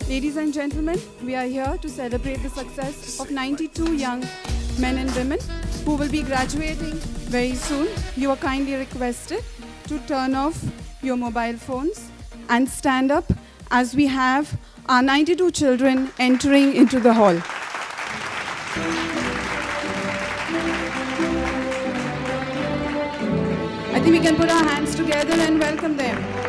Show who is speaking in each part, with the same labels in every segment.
Speaker 1: Ladies and gentlemen, we are here to celebrate the success of 92 young men and women who will be graduating very soon. You are kindly requested to turn off your mobile phones and stand up as we have our 92 children entering into the hall. I think we can put our hands together and welcome them.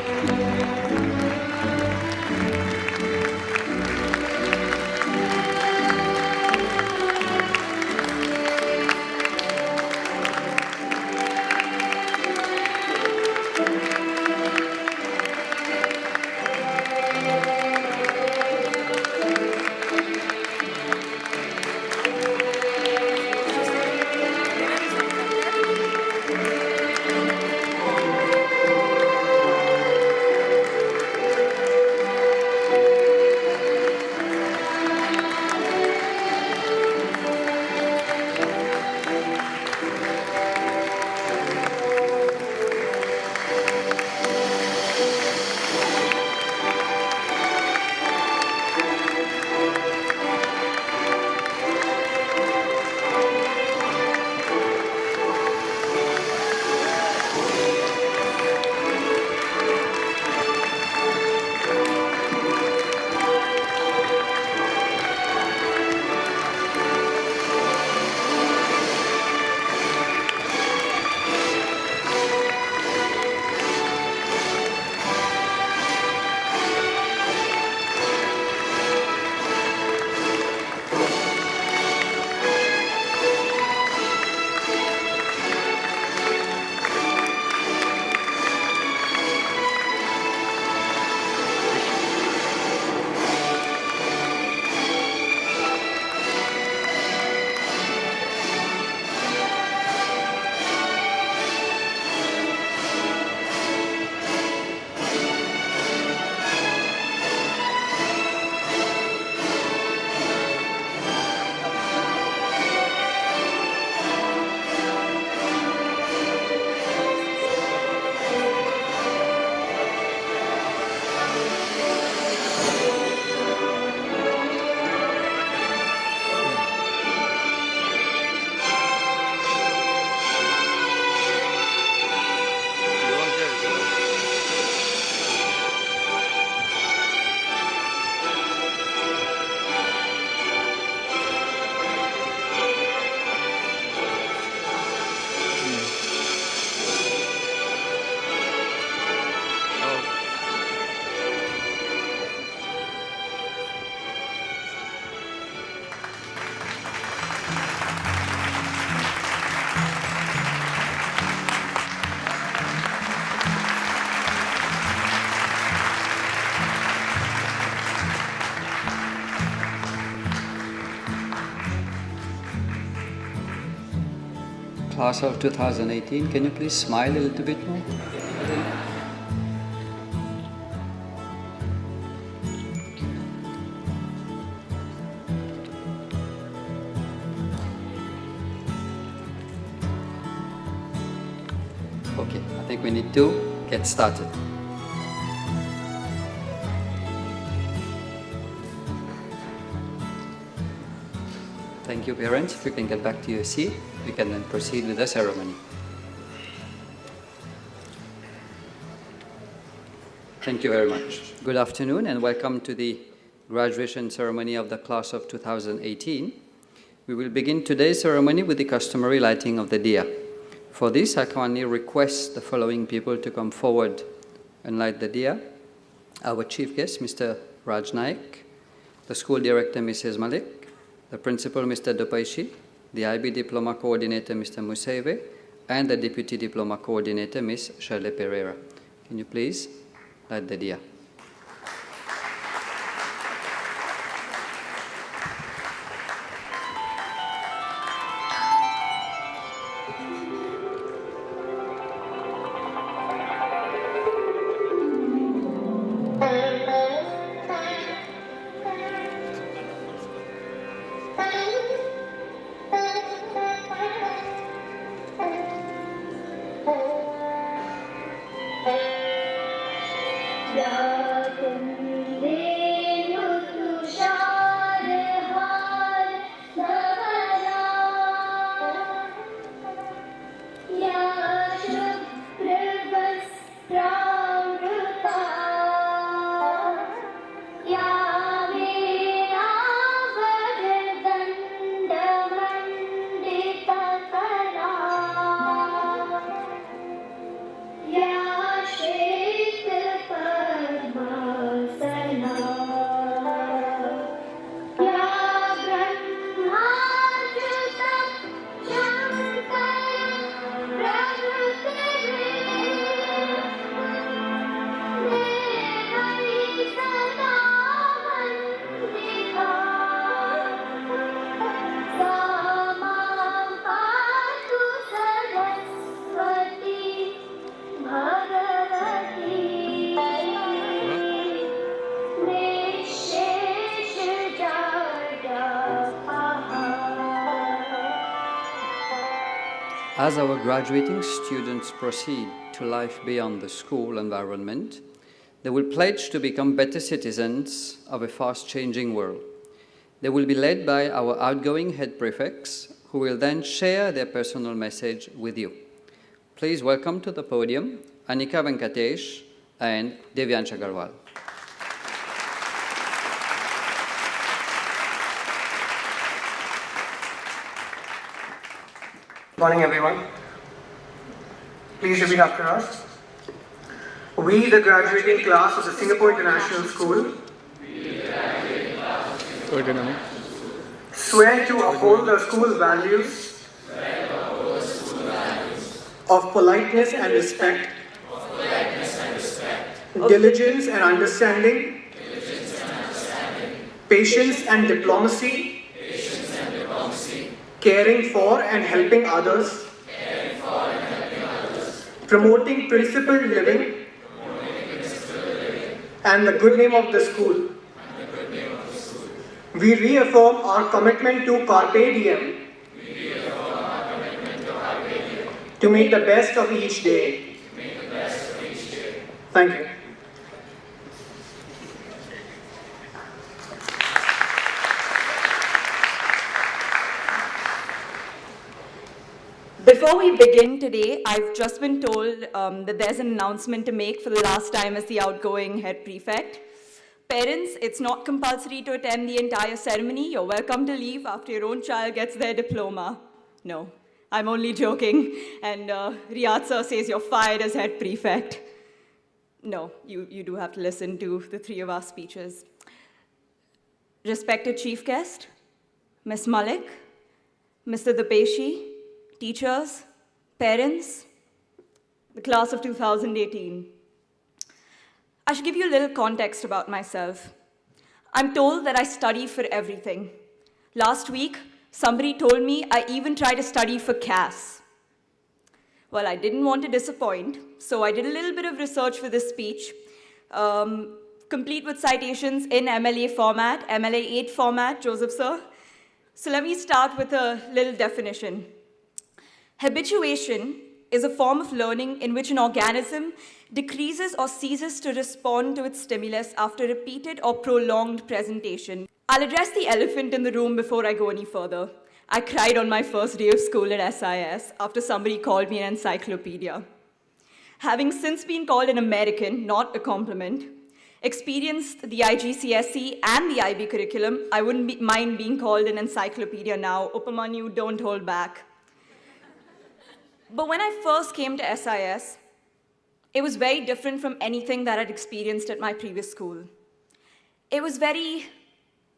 Speaker 2: Class of 2018, can you please smile a little bit more? Okay, I think we need to get started. Thank you, parents. If you can get back to your seat, we can then proceed with the ceremony. Thank you very much. Good afternoon and welcome to the graduation ceremony of the class of 2018. We will begin today's ceremony with the customary lighting of the diya. For this, I kindly request the following people to come forward and light the diya. Our chief guest, Mr. Raj Naik, the school director, Mrs. Malik, the principal, Mr. Dopaishi, the IB Diploma Coordinator, Mr. Museve, and the Deputy Diploma Coordinator, Ms. Shirley Pereira. Can you please light the diya?
Speaker 3: Yeah.
Speaker 2: As our graduating students proceed to life beyond the school environment, they will pledge to become better citizens of a fast-changing world. They will be led by our outgoing head prefects, who will then share their personal message with you. Please welcome to the podium Anika Venkatesh and Devyansh Agarwal.
Speaker 3: Good morning, everyone. Please repeat after us. We, the graduating class of the Singapore International School, swear to uphold the school's values of politeness and respect, diligence and understanding, patience and diplomacy, caring for and helping others, promoting principled living, and the good name of the school. We reaffirm our commitment to Carpe Diem to make the best of each day. Thank you.
Speaker 4: Before we begin today, I've just been told that there's an announcement to make for the last time as the outgoing head prefect. Parents, it's not compulsory to attend the entire ceremony. You're welcome to leave after your own child gets their diploma. No, I'm only joking. And Riyad sir says you're fired as head prefect. No, you do have to listen to the three of our speeches. Respected chief guest, Ms. Malik, Mr. Dapeshi, teachers, parents, the class of 2018. I should give you a little context about myself. I'm told that I study for everything. Last week, somebody told me I even tried to study for CAS. Well, I didn't want to disappoint, so I did a little bit of research for this speech, complete with citations in MLA format, MLA 8 format, Joseph sir. So let me start with a little definition. Habituation is a form of learning in which an organism decreases or ceases to respond to its stimulus after repeated or prolonged presentation. I'll address the elephant in the room before I go any further. I cried on my first day of school at SIS after somebody called me an encyclopedia. Having since been called an American, not a compliment, experienced the IGCSE and the IB curriculum, I wouldn't mind being called an encyclopedia now. Upamanyu, don't hold back. But when I first came to SIS, it was very different from anything that I'd experienced at my previous school. It was very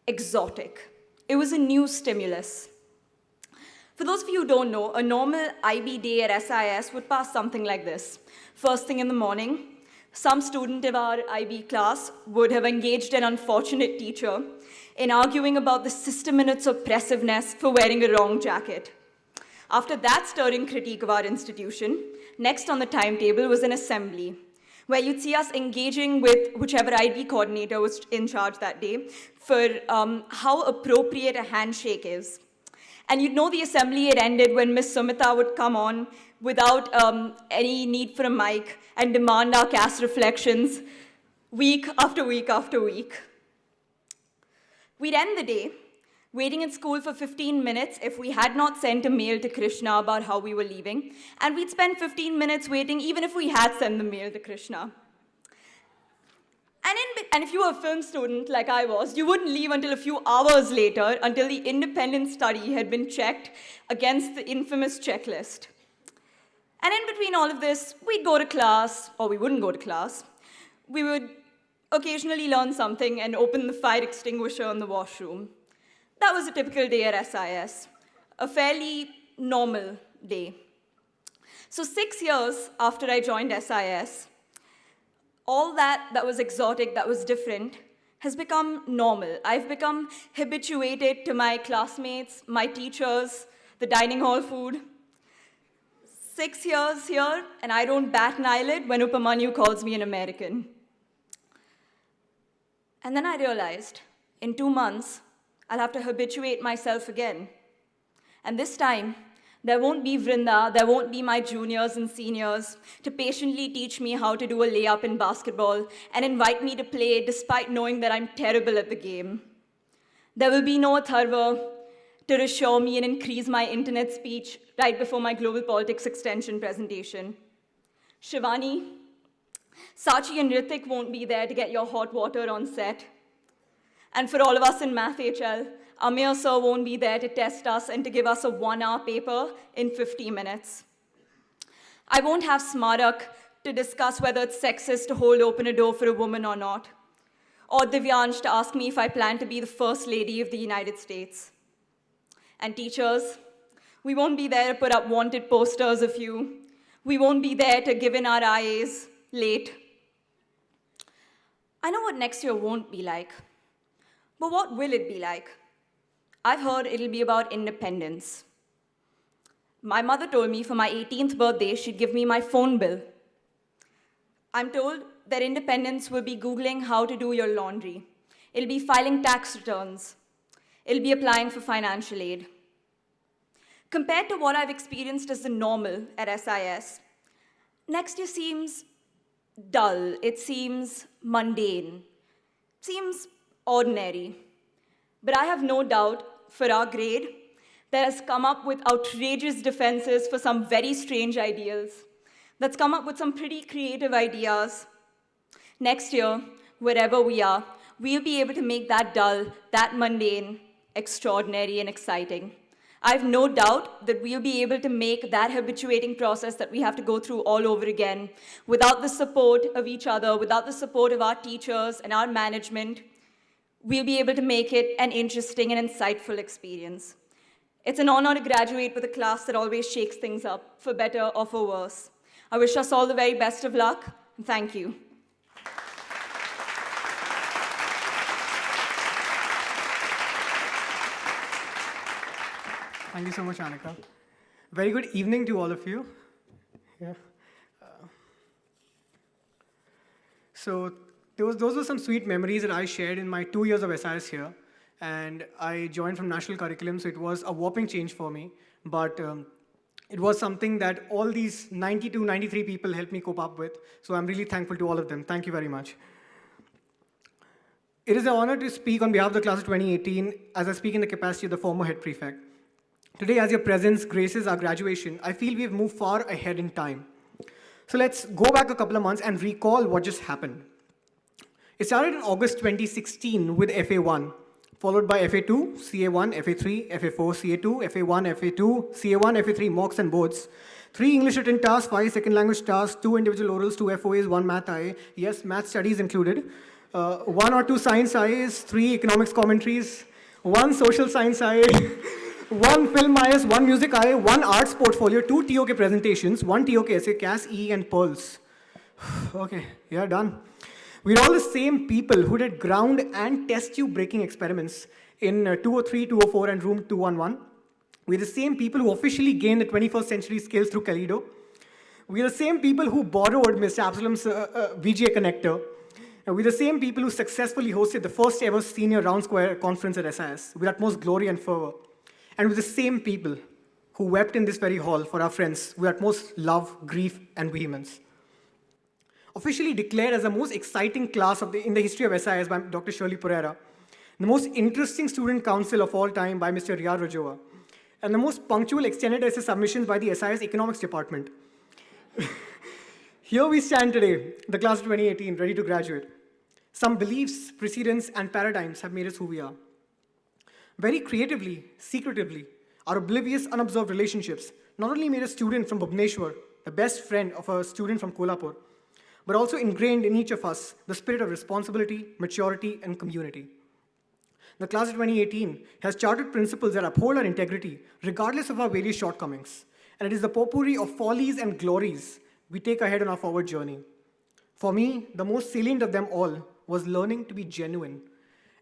Speaker 4: exotic. It was a new stimulus. For those of you who don't know, a normal IB day at SIS would pass something like this. First thing in the morning, some student of our IB class would have engaged an unfortunate teacher in arguing about the system and its oppressiveness for wearing a wrong jacket. After that stirring critique of our institution, next on the timetable was an assembly, where you'd see us engaging with whichever IB coordinator was in charge that day for how appropriate a handshake is. And you'd know the assembly had ended when Ms. Sumita would come on without any need for a mic and demand our CAS reflections week after week after week. We'd end the day waiting in school for 15 minutes if we had not sent a mail to Krishna about how we were leaving, and we'd spend 15 minutes waiting even if we had sent the mail to Krishna. And if you were a film student like I was, you wouldn't leave until a few hours later, until the independent study had been checked against the infamous checklist. And in between all of this, we'd go to class, or we wouldn't go to class. We would occasionally learn something and open the fire extinguisher in the washroom. That was a typical day at SIS, a fairly normal day. So 6 years after I joined SIS, all that was exotic, that was different, has become normal. I've become habituated to my classmates, my teachers, the dining hall food. 6 years here, and I don't bat an eyelid when Upamanyu calls me an American. And then I realized, in 2 months, I'll have to habituate myself again. And this time, There won't be Vrinda, there won't be my juniors and seniors to patiently teach me how to do a layup in basketball and invite me to play despite knowing that I'm terrible at the game. There will be no Atharva to reassure me and increase my internet speech right before my global politics extension presentation. Shivani, Sachi and Ritik won't be there to get your hot water on set. And for all of us in Math HL, Amir sir won't be there to test us and to give us a 1-hour paper in 50 minutes. I won't have Smarak to discuss whether it's sexist to hold open a door for a woman or not, or Divyansh to ask me if I plan to be the First Lady of the United States. And teachers, we won't be there to put up wanted posters of you. We won't be there to give in our IAs late. I know what next year won't be like, but what will it be like? I've heard it'll be about independence. My mother told me for my 18th birthday, she'd give me my phone bill. I'm told that independence will be Googling how to do your laundry. It'll be filing tax returns. It'll be applying for financial aid. Compared to what I've experienced as the normal at SIS, next year seems dull. It seems mundane. It seems ordinary. But I have no doubt for our grade that has come up with outrageous defenses for some very strange ideals, that's come up with some pretty creative ideas. Next year, wherever we are, we'll be able to make that dull, that mundane, extraordinary and exciting. I have no doubt that we'll be able to make that habituating process that we have to go through all over again without the support of each other, without the support of our teachers and our management. We'll be able to make it an interesting and insightful experience. It's an honor to graduate with a class that always shakes things up, for better or for worse. I wish us all the very best of luck, and thank you.
Speaker 3: Thank you so much, Annika. Very good evening to all of you. Yeah. So those were some sweet memories that I shared in my 2 years of SIS here. And I joined from national curriculum, so it was a whopping change for me. But it was something that all these 92, 93 people helped me cope up with. So I'm really thankful to all of them. Thank you very much. It is an honor to speak on behalf of the class of 2018 as I speak in the capacity of the former head prefect. Today, as your presence graces our graduation, I feel we've moved far ahead in time. So let's go back a couple of months and recall what just happened. It started in August 2016 with FA1, followed by FA2, CA1, FA3, FA4, CA2, FA1, FA2, CA1, FA3 mocks and boards, 3 English written tasks, 5 second language tasks, 2 individual orals, 2 FOAs, 1 math IA, yes, math studies included, 1 or 2 science IAs, 3 economics commentaries, 1 social science IA, 1 film IS, 1 music IA, 1 arts portfolio, 2 TOK presentations, 1 TOK essay, CAS, E, and Pearls. Okay, yeah, done. We're all the same people who did ground and test tube breaking experiments in 203, 204, and room 211. We're the same people who officially gained the 21st century skills through Kalido. We're the same people who borrowed Mr. Absalom's VGA connector. And we're the same people who successfully hosted the first ever senior round square conference at SIS with utmost glory and fervor. And we're the same people who wept in this very hall for our friends with utmost love, grief, and vehemence. Officially declared as the most exciting class in the history of SIS by Dr. Shirley Pereira, the most interesting student council of all time by Mr. Riyad Rajowa, and the most punctual extended essay submissions by the SIS Economics Department. Here we stand today, the class of 2018, ready to graduate. Some beliefs, precedents, and paradigms have made us who we are. Very creatively, secretively, our oblivious, unobserved relationships not only made a student from Bhubaneswar the best friend of a student from Kolhapur, but also ingrained in each of us the spirit of responsibility, maturity, and community. The class of 2018 has charted principles that uphold our integrity, regardless of our various shortcomings. And it is the potpourri of follies and glories we take ahead on our forward journey. For me, the most salient of them all was learning to be genuine.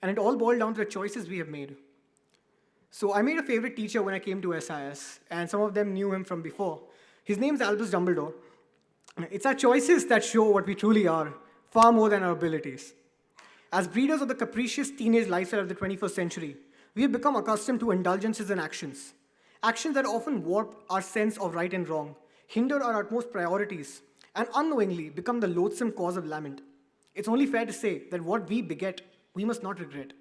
Speaker 3: And it all boiled down to the choices we have made. So I made a favorite teacher when I came to SIS, and some of them knew him from before. His name's Albus Dumbledore. It's our choices that show what we truly are, far more than our abilities. As breeders of the capricious teenage lifestyle of the 21st century, we have become accustomed to indulgences and actions. Actions that often warp our sense of right and wrong, hinder our utmost priorities, and unknowingly become the loathsome cause of lament. It's only fair to say that what we beget, we must not regret.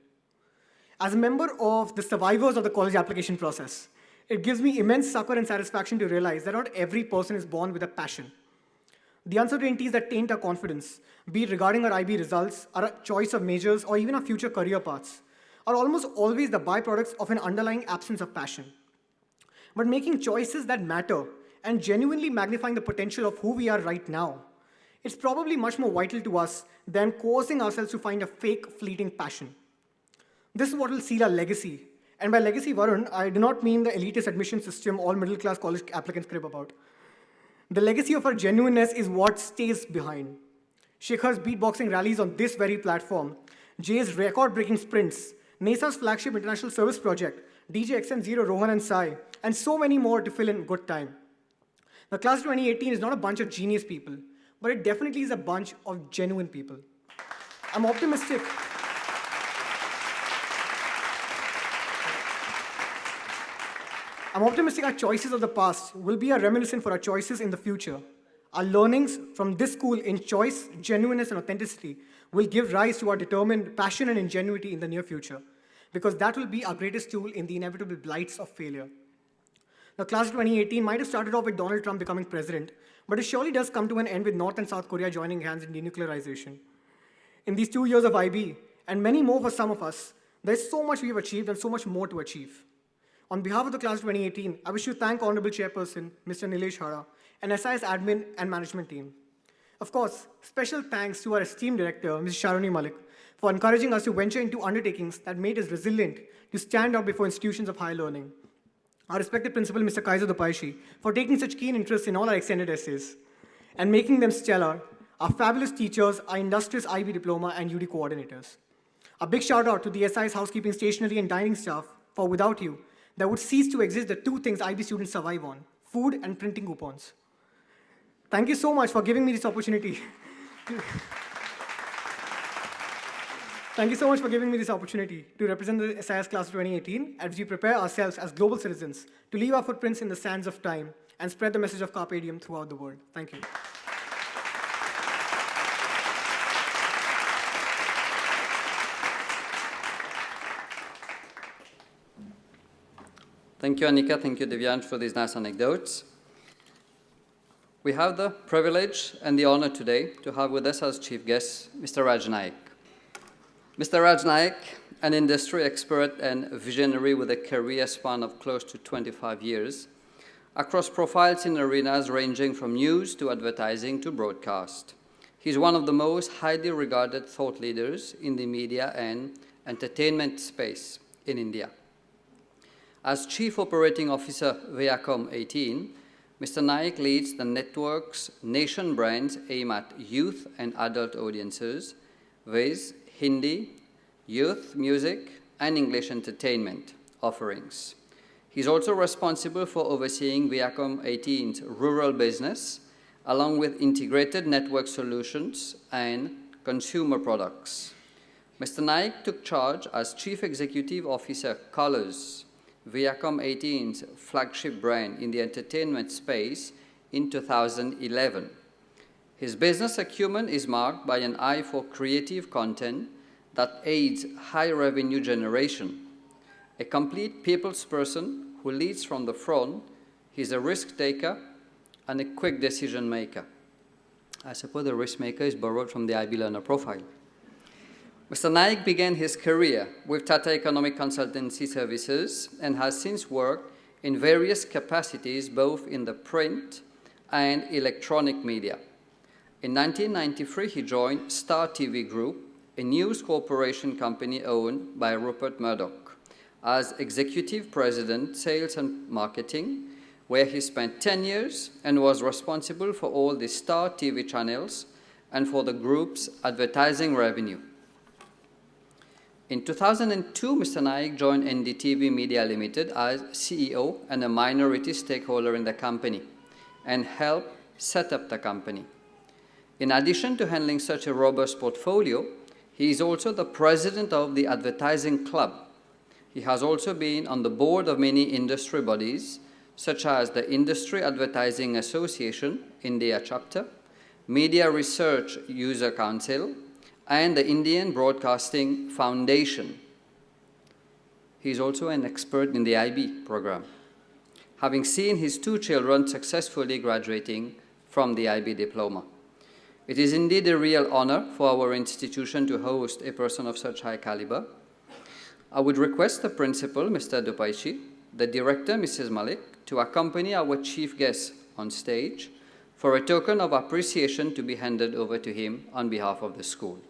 Speaker 3: As a member of the survivors of the college application process, it gives me immense succor and satisfaction to realize that not every person is born with a passion. The uncertainties that taint our confidence, be it regarding our IB results, our choice of majors, or even our future career paths, are almost always the byproducts of an underlying absence of passion. But making choices that matter and genuinely magnifying the potential of who we are right now, it's probably much more vital to us than coercing ourselves to find a fake, fleeting passion. This is what will seal our legacy. And by legacy, Varun, I do not mean the elitist admission system all middle-class college applicants crib about. The legacy of our genuineness is what stays behind. Shikhar's beatboxing rallies on this very platform, Jay's record-breaking sprints, NASA's flagship international service project, DJ XN0, Rohan and Sai, and so many more to fill in good time. The class of 2018 is not a bunch of genius people, but it definitely is a bunch of genuine people. I'm optimistic. Our choices of the past will be a reminiscent for our choices in the future. Our learnings from this school in choice, genuineness, and authenticity will give rise to our determined passion and ingenuity in the near future, because that will be our greatest tool in the inevitable blights of failure. The class of 2018 might have started off with Donald Trump becoming president, but it surely does come to an end with North and South Korea joining hands in denuclearization. In these 2 years of IB, and many more for some of us, there's so much we've achieved and so much more to achieve. On behalf of the class of 2018, I wish to thank Honorable Chairperson, Mr. Nilesh Hara, and SIS admin and management team. Of course, special thanks to our esteemed director, Mrs. Sharoni Malik, for encouraging us to venture into undertakings that made us resilient to stand out before institutions of higher learning. Our respected principal, Mr. Kaiser Dopaishi, for taking such keen interest in all our extended essays and making them stellar, our fabulous teachers, our industrious IB diploma, and UD coordinators. A big shout out to the SIS housekeeping, stationery, and dining staff, for without you, there would cease to exist the two things IB students survive on, food and printing coupons. Thank you so much for giving me this opportunity. Thank you so much for giving me this opportunity to represent the SIS class of 2018 as we prepare ourselves as global citizens to leave our footprints in the sands of time and spread the message of Carpe Diem throughout the world. Thank you.
Speaker 2: Thank you, Anika. Thank you, Divyansh, for these nice anecdotes. We have the privilege and the honor today to have with us as chief guest, Mr. Raj Naik. Mr. Raj Naik, an industry expert and visionary with a career span of close to 25 years, across profiles in arenas ranging from news to advertising to broadcast. He's one of the most highly regarded thought leaders in the media and entertainment space in India. As Chief Operating Officer Viacom 18, Mr. Naik leads the network's nation brands aimed at youth and adult audiences with Hindi, youth music, and English entertainment offerings. He's also responsible for overseeing Viacom 18's rural business, along with integrated network solutions and consumer products. Mr. Naik took charge as Chief Executive Officer Colors, Viacom 18's flagship brand in the entertainment space, in 2011. His business acumen is marked by an eye for creative content that aids high revenue generation. A complete people's person who leads from the front, he's a risk taker and a quick decision maker. I suppose the risk maker is borrowed from the IB Learner profile. Mr. Naik began his career with Tata Economic Consultancy Services and has since worked in various capacities both in the print and electronic media. In 1993, he joined Star TV Group, a news corporation company owned by Rupert Murdoch, as Executive President, Sales and Marketing, where he spent 10 years and was responsible for all the Star TV channels and for the group's advertising revenue. In 2002, Mr. Naik joined NDTV Media Limited as CEO and a minority stakeholder in the company and helped set up the company. In addition to handling such a robust portfolio, he is also the president of the Advertising Club. He has also been on the board of many industry bodies, such as the Industry Advertising Association, India chapter, Media Research User Council, and the Indian Broadcasting Foundation. He is also an expert in the IB program, having seen his 2 children successfully graduating from the IB diploma. It is indeed a real honor for our institution to host a person of such high caliber. I would request the principal, Mr. Dupaichi, the director, Mrs. Malik, to accompany our chief guest on stage for a token of appreciation to be handed over to him on behalf of the school.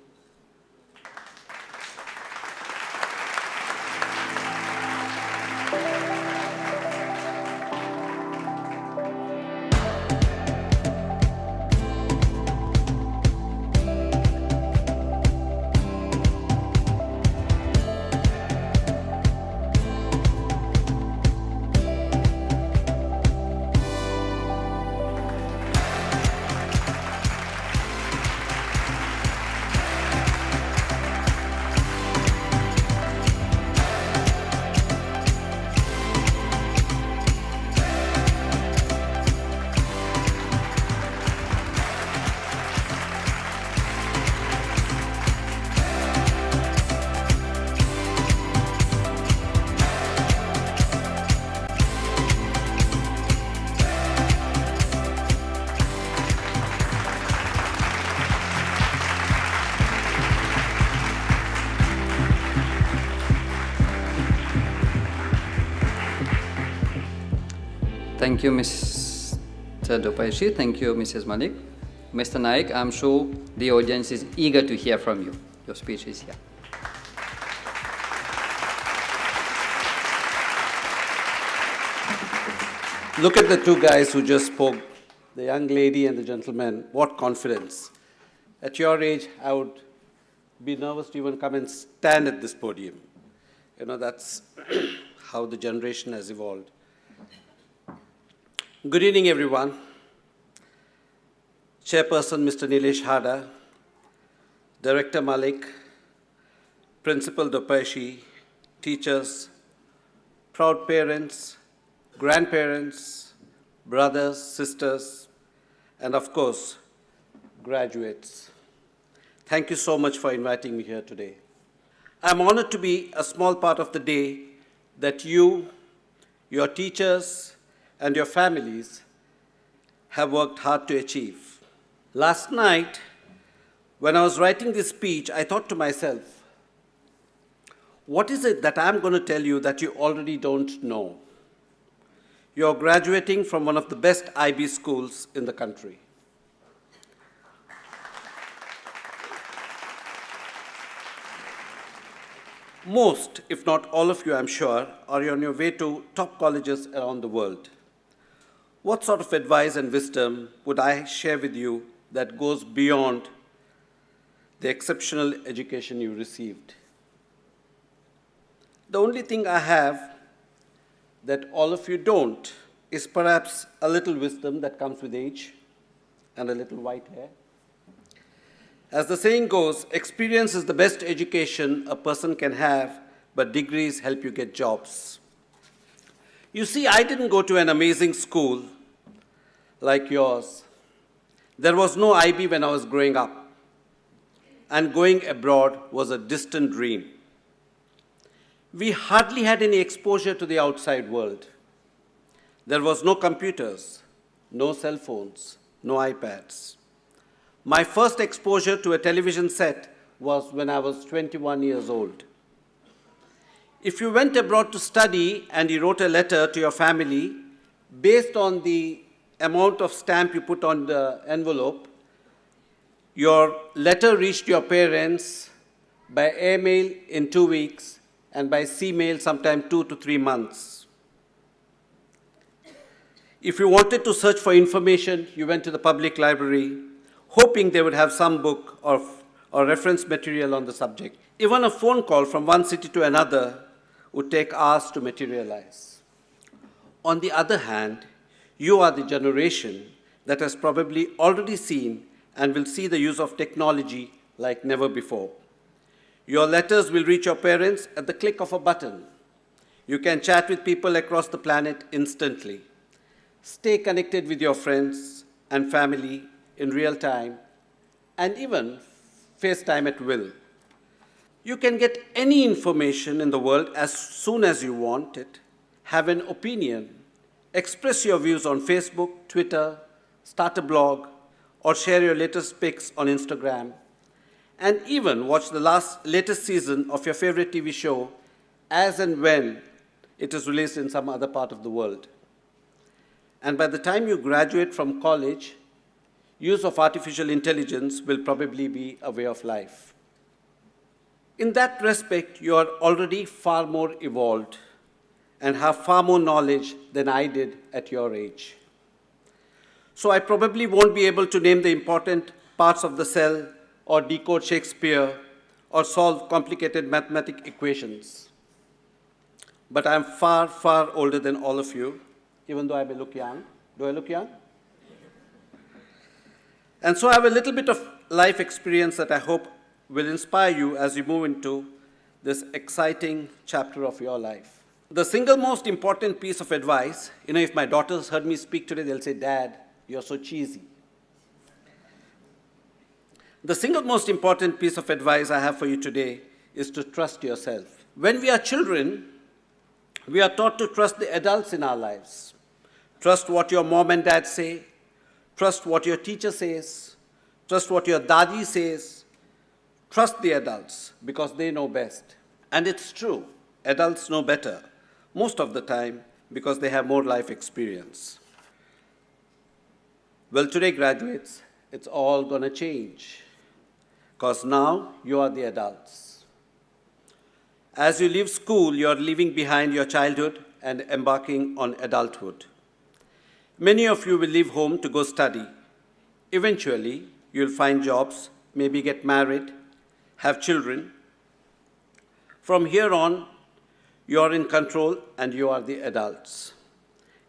Speaker 2: Thank you, Mr. Dupaichi. Thank you, Mrs. Malik. Mr. Naik, I'm sure the audience is eager to hear from you. Your speech is here.
Speaker 5: Look at the 2 guys who just spoke, the young lady and the gentleman. What confidence. At your age, I would be nervous to even come and stand at this podium. You know, that's how the generation has evolved. Good evening, everyone. Chairperson, Mr. Nilesh Hada, Director Malik, Principal Dupaichi, teachers, proud parents, grandparents, brothers, sisters, and of course, graduates. Thank you so much for inviting me here today. I'm honored to be a small part of the day that you, your teachers, and your families have worked hard to achieve. Last night, when I was writing this speech, I thought to myself, what is it that I'm going to tell you that you already don't know? You're graduating from one of the best IB schools in the country. Most, if not all of you, I'm sure, are on your way to top colleges around the world. What sort of advice and wisdom would I share with you that goes beyond the exceptional education you received? The only thing I have that all of you don't is perhaps a little wisdom that comes with age and a little white hair. As the saying goes, experience is the best education a person can have, but degrees help you get jobs. You see, I didn't go to an amazing school like yours. There was no IB when I was growing up, and going abroad was a distant dream. We hardly had any exposure to the outside world. There was no computers, no cell phones, no iPads. My first exposure to a television set was when I was 21 years old. If you went abroad to study and you wrote a letter to your family, based on the amount of stamp you put on the envelope, your letter reached your parents by airmail in 2 weeks and by sea mail sometime 2 to 3 months. If you wanted to search for information, you went to the public library, hoping they would have some book or reference material on the subject. Even a phone call from one city to another would take hours to materialize. On the other hand, you are the generation that has probably already seen and will see the use of technology like never before. Your letters will reach your parents at the click of a button. You can chat with people across the planet instantly. Stay connected with your friends and family in real time, and even FaceTime at will. You can get any information in the world as soon as you want it, have an opinion, express your views on Facebook, Twitter, start a blog, or share your latest pics on Instagram, and even watch the latest season of your favorite TV show as and when it is released in some other part of the world. And by the time you graduate from college, use of artificial intelligence will probably be a way of life. In that respect, you are already far more evolved and have far more knowledge than I did at your age. So I probably won't be able to name the important parts of the cell or decode Shakespeare or solve complicated mathematical equations. But I'm far, far older than all of you, even though I may look young. Do I look young? And so I have a little bit of life experience that I hope will inspire you as you move into this exciting chapter of your life. The single most important piece of advice, if my daughters heard me speak today, they'll say, "Dad, you're so cheesy." The single most important piece of advice I have for you today is to trust yourself. When we are children, we are taught to trust the adults in our lives. Trust what your mom and dad say. Trust what your teacher says. Trust what your dadi says. Trust the adults because they know best. And it's true, adults know better most of the time because they have more life experience. Well, today, graduates, it's all going to change because now you are the adults. As you leave school, you're leaving behind your childhood and embarking on adulthood. Many of you will leave home to go study. Eventually, you'll find jobs, maybe get married, have children. From here on, you're in control and you are the adults.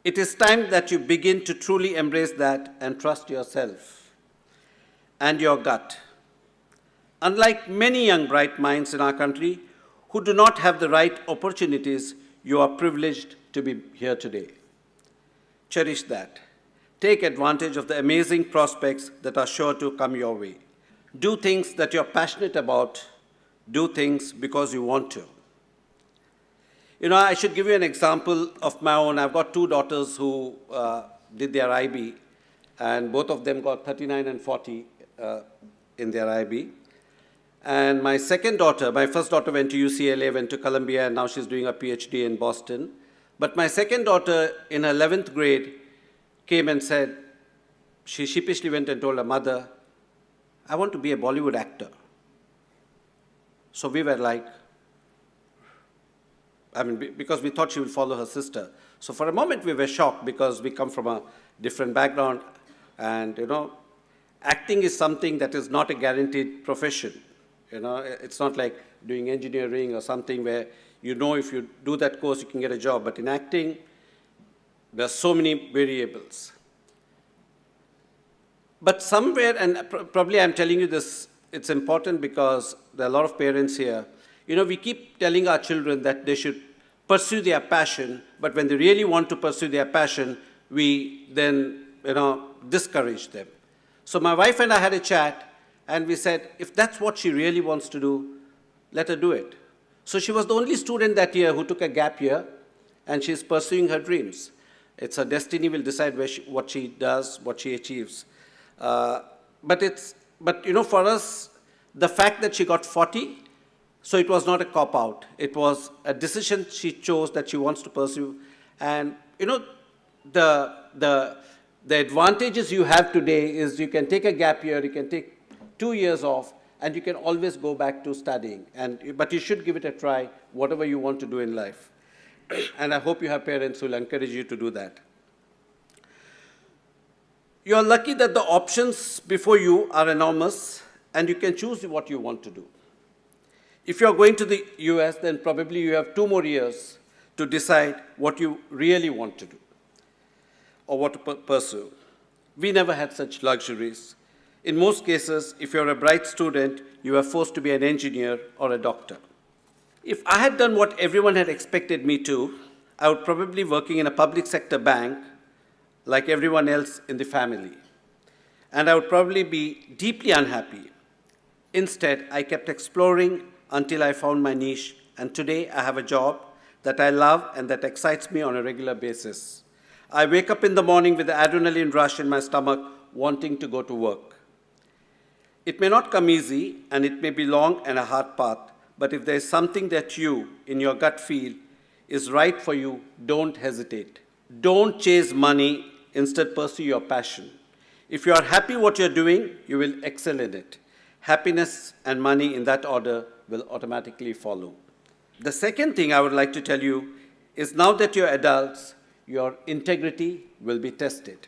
Speaker 5: It is time that you begin to truly embrace that and trust yourself and your gut. Unlike many young bright minds in our country who do not have the right opportunities, you are privileged to be here today. Cherish that. Take advantage of the amazing prospects that are sure to come your way. Do things that you're passionate about. Do things because you want to. I should give you an example of my own. I've got two daughters who did their IB, and both of them got 39 and 40 in their IB. And my second daughter, my first daughter went to UCLA, went to Columbia, and now she's doing a PhD in Boston. But my second daughter, in her 11th grade, came and said, she sheepishly went and told her mother, "I want to be a Bollywood actor." So we were like, because we thought she would follow her sister. So for a moment we were shocked because we come from a different background. And, acting is something that is not a guaranteed profession. It's not like doing engineering or something where if you do that course, you can get a job. But in acting, there are so many variables. But somewhere, and probably I'm telling you this, it's important because there are a lot of parents here. We keep telling our children that they should pursue their passion, but when they really want to pursue their passion, we then, discourage them. So my wife and I had a chat, and we said, if that's what she really wants to do, let her do it. So she was the only student that year who took a gap year, and she's pursuing her dreams. It's her destiny will decide what she does, what she achieves. But for us, the fact that she got 40, so it was not a cop-out. It was a decision she chose that she wants to pursue. And, the advantages you have today is you can take a gap year, you can take 2 years off, and you can always go back to studying. But you should give it a try, whatever you want to do in life. And I hope you have parents who will encourage you to do that. You are lucky that the options before you are enormous, and you can choose what you want to do. If you are going to the US, then probably you have 2 more years to decide what you really want to do or what to pursue. We never had such luxuries. In most cases, if you're a bright student, you are forced to be an engineer or a doctor. If I had done what everyone had expected me to, I would probably be working in a public sector bank like everyone else in the family. And I would probably be deeply unhappy. Instead, I kept exploring until I found my niche, and today I have a job that I love and that excites me on a regular basis. I wake up in the morning with the adrenaline rush in my stomach, wanting to go to work. It may not come easy, and it may be long and a hard path, but if there is something that you, in your gut, feel is right for you, don't hesitate. Don't chase money, instead pursue your passion. If you are happy what you're doing, you will excel in it. Happiness and money in that order will automatically follow. The second thing I would like to tell you is now that you're adults, your integrity will be tested.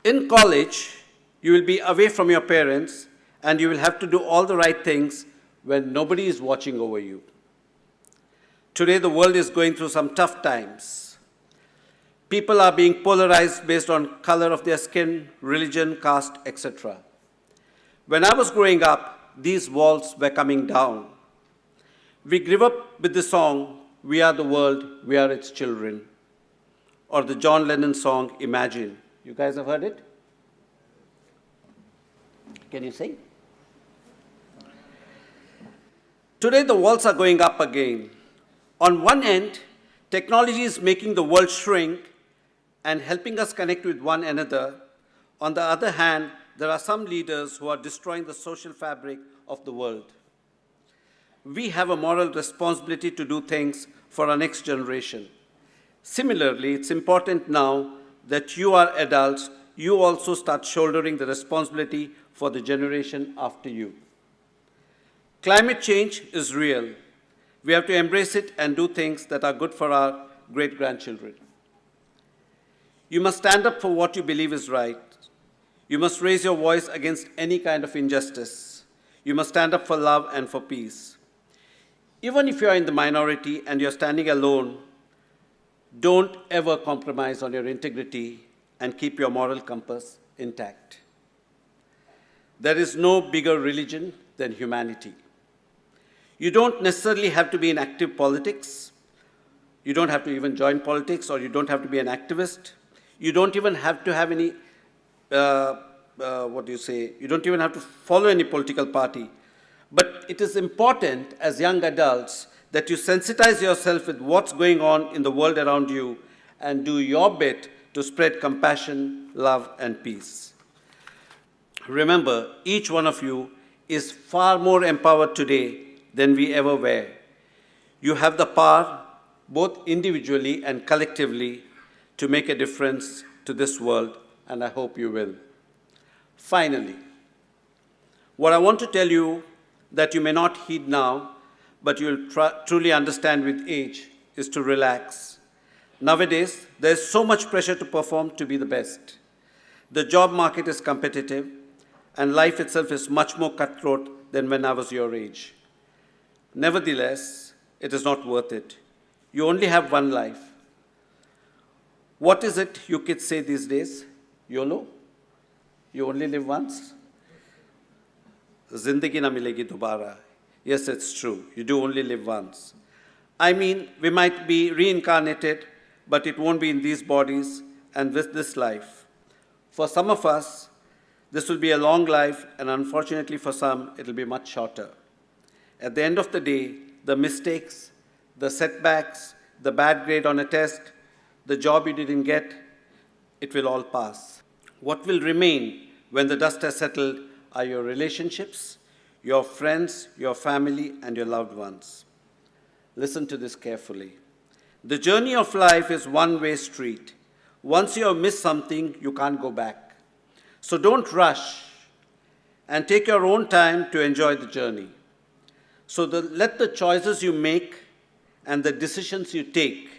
Speaker 5: In college, you will be away from your parents and you will have to do all the right things when nobody is watching over you. Today, the world is going through some tough times. People are being polarized based on color of their skin, religion, caste, etc. When I was growing up, these walls were coming down. We grew up with the song, "We Are the World, We Are Its Children," or the John Lennon song, "Imagine." You guys have heard it? Can you sing? Today, the walls are going up again. On one end, technology is making the world shrink and helping us connect with one another. On the other hand, there are some leaders who are destroying the social fabric of the world. We have a moral responsibility to do things for our next generation. Similarly, it's important now that you are adults, you also start shouldering the responsibility for the generation after you. Climate change is real. We have to embrace it and do things that are good for our great-grandchildren. You must stand up for what you believe is right. You must raise your voice against any kind of injustice. You must stand up for love and for peace. Even if you are in the minority and you're standing alone, don't ever compromise on your integrity and keep your moral compass intact. There is no bigger religion than humanity. You don't necessarily have to be in active politics. You don't have to even join politics, or you don't have to be an activist. You don't even have to have any, you don't even have to follow any political party. But it is important as young adults that you sensitize yourself with what's going on in the world around you and do your bit to spread compassion, love, and peace. Remember, each one of you is far more empowered today than we ever were. You have the power, both individually and collectively, to make a difference to this world, and I hope you will. Finally, what I want to tell you that you may not heed now, but you'll truly understand with age, is to relax. Nowadays, there's so much pressure to perform to be the best. The job market is competitive, and life itself is much more cutthroat than when I was your age. Nevertheless, it is not worth it. You only have one life. What is it you kids say these days? YOLO? You only live once? Zindagi na milegi dobara. Yes, it's true. You do only live once. I mean, we might be reincarnated, but it won't be in these bodies and with this life. For some of us, this will be a long life, and unfortunately for some, it will be much shorter. At the end of the day, the mistakes, the setbacks, the bad grade on a test, the job you didn't get, it will all pass. What will remain when the dust has settled are your relationships, your friends, your family, and your loved ones. Listen to this carefully. The journey of life is one-way street. Once you have missed something, you can't go back. So don't rush and take your own time to enjoy the journey. So let the choices you make and the decisions you take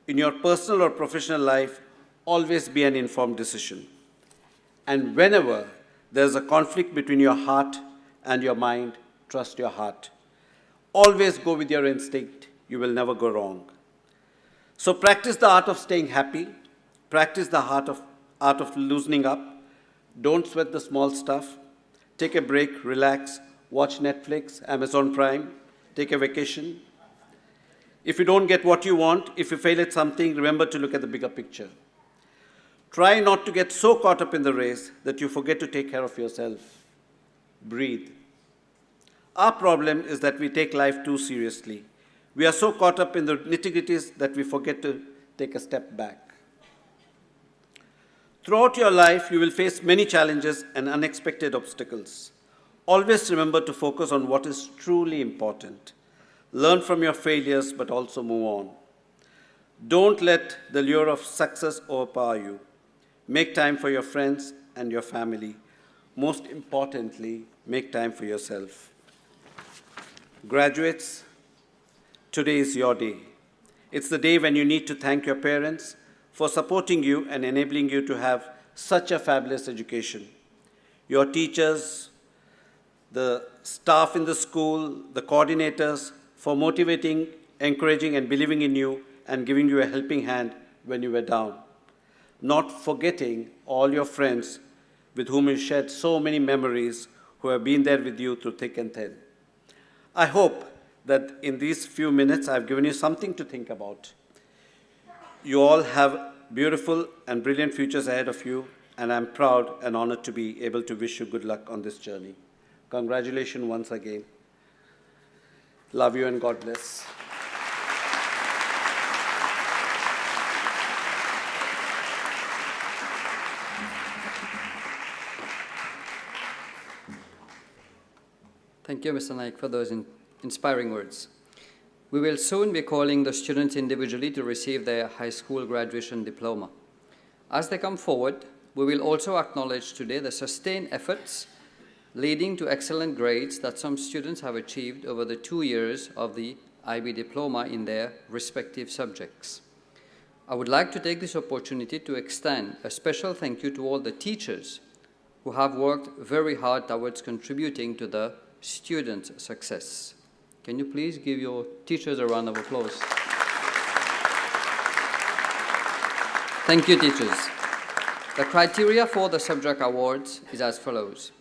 Speaker 5: in your personal or professional life always be an informed decision. And whenever there's a conflict between your heart and your mind, trust your heart. Always go with your instinct. You will never go wrong. So practice the art of staying happy. Practice the art of loosening up. Don't sweat the small stuff. Take a break, relax, watch Netflix, Amazon Prime, take a vacation. If you don't get what you want, if you fail at something, remember to look at the bigger picture. Try not to get so caught up in the race that you forget to take care of yourself. Breathe. Our problem is that we take life too seriously. We are so caught up in the nitty-gritties that we forget to take a step back. Throughout your life, you will face many challenges and unexpected obstacles. Always remember to focus on what is truly important. Learn from your failures, but also move on. Don't let the lure of success overpower you. Make time for your friends and your family. Most importantly, make time for yourself. Graduates, today is your day. It's the day when you need to thank your parents for supporting you and enabling you to have such a fabulous education. Your teachers, the staff in the school, the coordinators, for motivating, encouraging, and believing in you and giving you a helping hand when you were down. Not forgetting all your friends with whom you shared so many memories, who have been there with you through thick and thin. I hope that in these few minutes I've given you something to think about. You all have beautiful and brilliant futures ahead of you, and I'm proud and honored to be able to wish you good luck on this journey. Congratulations once again. Love you and God bless.
Speaker 2: Thank you, Mr. Naik, for those inspiring words. We will soon be calling the students individually to receive their high school graduation diploma. As they come forward, we will also acknowledge today the sustained efforts leading to excellent grades that some students have achieved over the 2 years of the IB diploma in their respective subjects. I would like to take this opportunity to extend a special thank you to all the teachers who have worked very hard towards contributing to the students' success. Can you please give your teachers a round of applause? Thank you, teachers. The criteria for the subject awards is as follows.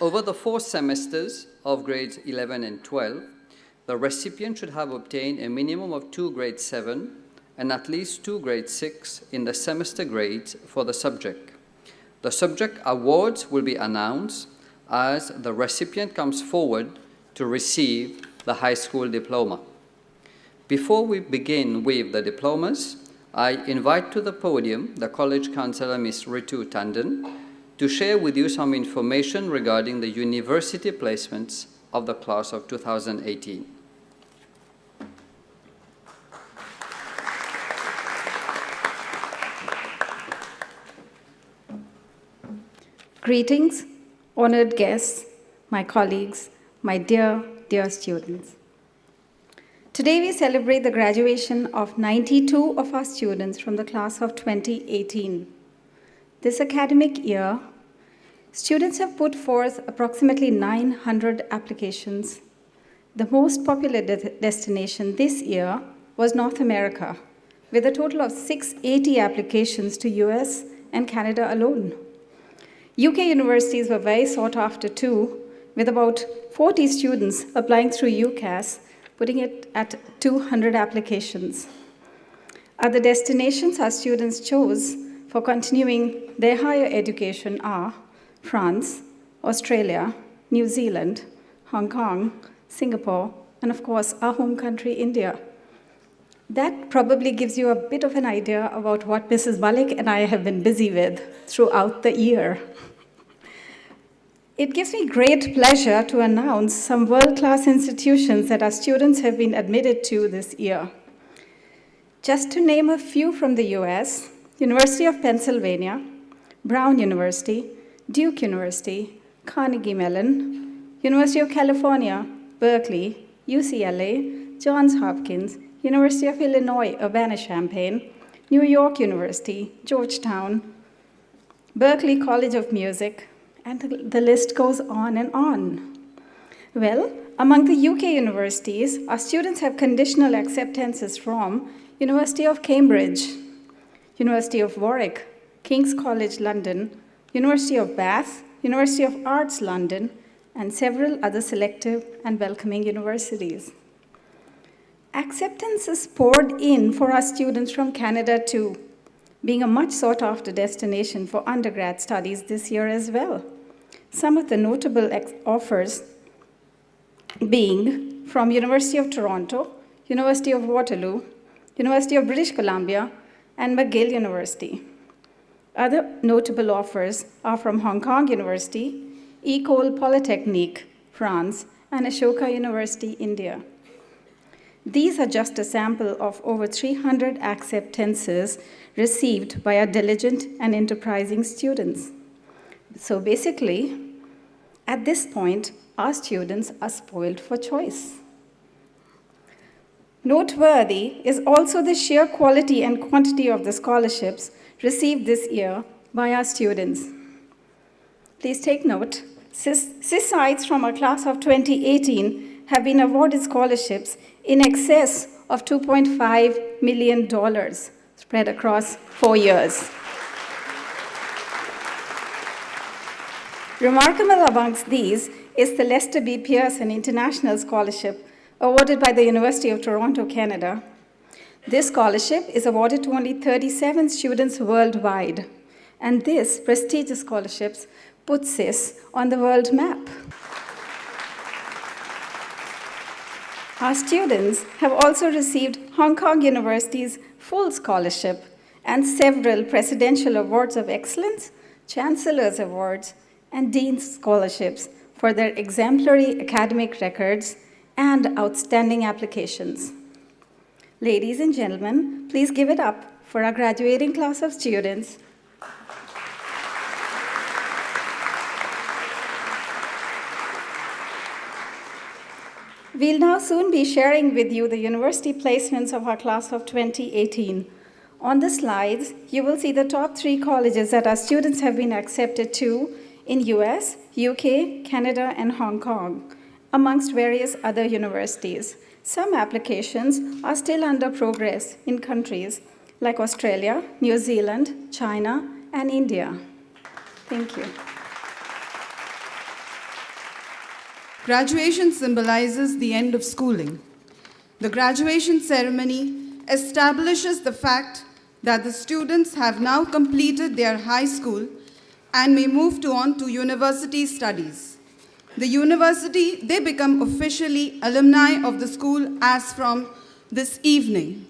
Speaker 2: Over the 4 semesters of grades 11 and 12, the recipient should have obtained a minimum of 2 grade 7 and at least 2 grade 6 in the semester grades for the subject. The subject awards will be announced as the recipient comes forward to receive the high school diploma. Before we begin with the diplomas, I invite to the podium the college counselor, Ms. Ritu Tandon, to share with you some information regarding the university placements of the class of 2018.
Speaker 6: Greetings, honored guests, my colleagues, my dear, dear students. Today we celebrate the graduation of 92 of our students from the class of 2018. This academic year, students have put forth approximately 900 applications. The most popular destination this year was North America, with a total of 680 applications to US and Canada alone. UK universities were very sought after too, with about 40 students applying through UCAS, putting it at 200 applications. Other destinations our students chose for continuing their higher education are France, Australia, New Zealand, Hong Kong, Singapore, and of course our home country, India. That probably gives you a bit of an idea about what Mrs. Malik and I have been busy with throughout the year. It gives me great pleasure to announce some world-class institutions that our students have been admitted to this year. Just to name a few from the US, University of Pennsylvania, Brown University, Duke University, Carnegie Mellon, University of California, Berkeley, UCLA, Johns Hopkins, University of Illinois, Urbana-Champaign, New York University, Georgetown, Berklee College of Music, and the list goes on and on. Well, among the UK universities, our students have conditional acceptances from University of Cambridge, University of Warwick, King's College London, University of Bath, University of Arts London, and several other selective and welcoming universities. Acceptance is poured in for our students from Canada too, being a much sought-after destination for undergrad studies this year as well. Some of the notable offers being from University of Toronto, University of Waterloo, University of British Columbia, and McGill University. Other notable offers are from Hong Kong University, École Polytechnique, France, and Ashoka University, India. These are just a sample of over 300 acceptances received by our diligent and enterprising students. So basically, at this point, our students are spoiled for choice. Noteworthy is also the sheer quality and quantity of the scholarships received this year by our students. Please take note, SIS from our class of 2018 have been awarded scholarships in excess of $2.5 million spread across 4 years. Remarkable amongst these is the Lester B. Pearson International Scholarship awarded by the University of Toronto, Canada. This scholarship is awarded to only 37 students worldwide, and this prestigious scholarship puts SIS on the world map. Our students have also received Hong Kong University's full scholarship and several Presidential Awards of Excellence, Chancellor's Awards, and Dean's Scholarships for their exemplary academic records and outstanding applications. Ladies and gentlemen, please give it up for our graduating class of students. We'll now soon be sharing with you the university placements of our class of 2018. On the slides, you will see the top 3 colleges that our students have been accepted to in US, UK, Canada, and Hong Kong, amongst various other universities. Some applications are still under progress in countries like Australia, New Zealand, China, and India. Thank you.
Speaker 1: Graduation symbolizes the end of schooling. The graduation ceremony establishes the fact that the students have now completed their high school and may move on to university studies. The university, they become officially alumni of the school as from this evening.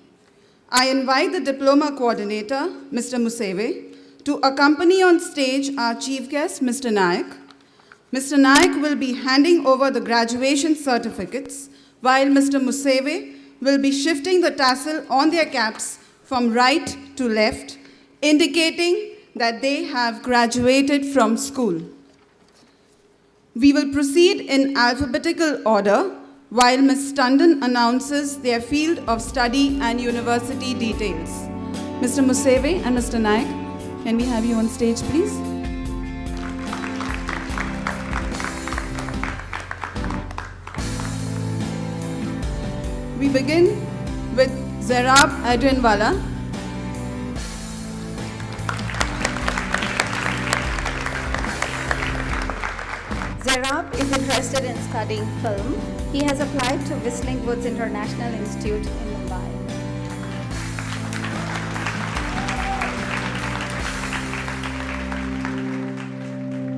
Speaker 1: I invite the diploma coordinator, Mr. Museve, to accompany on stage our chief guest, Mr. Naik. Mr. Naik will be handing over the graduation certificates, while Mr. Museve will be shifting the tassel on their caps from right to left, indicating that they have graduated from school. We will proceed in alphabetical order while Ms. Tandon announces their field of study and university details. Mr. Museve and Mr. Naik, can we have you on stage, please? We begin with Zerab Adrinwala.
Speaker 6: Zerab is interested in studying film. He has applied to Whistling Woods International Institute in Mumbai.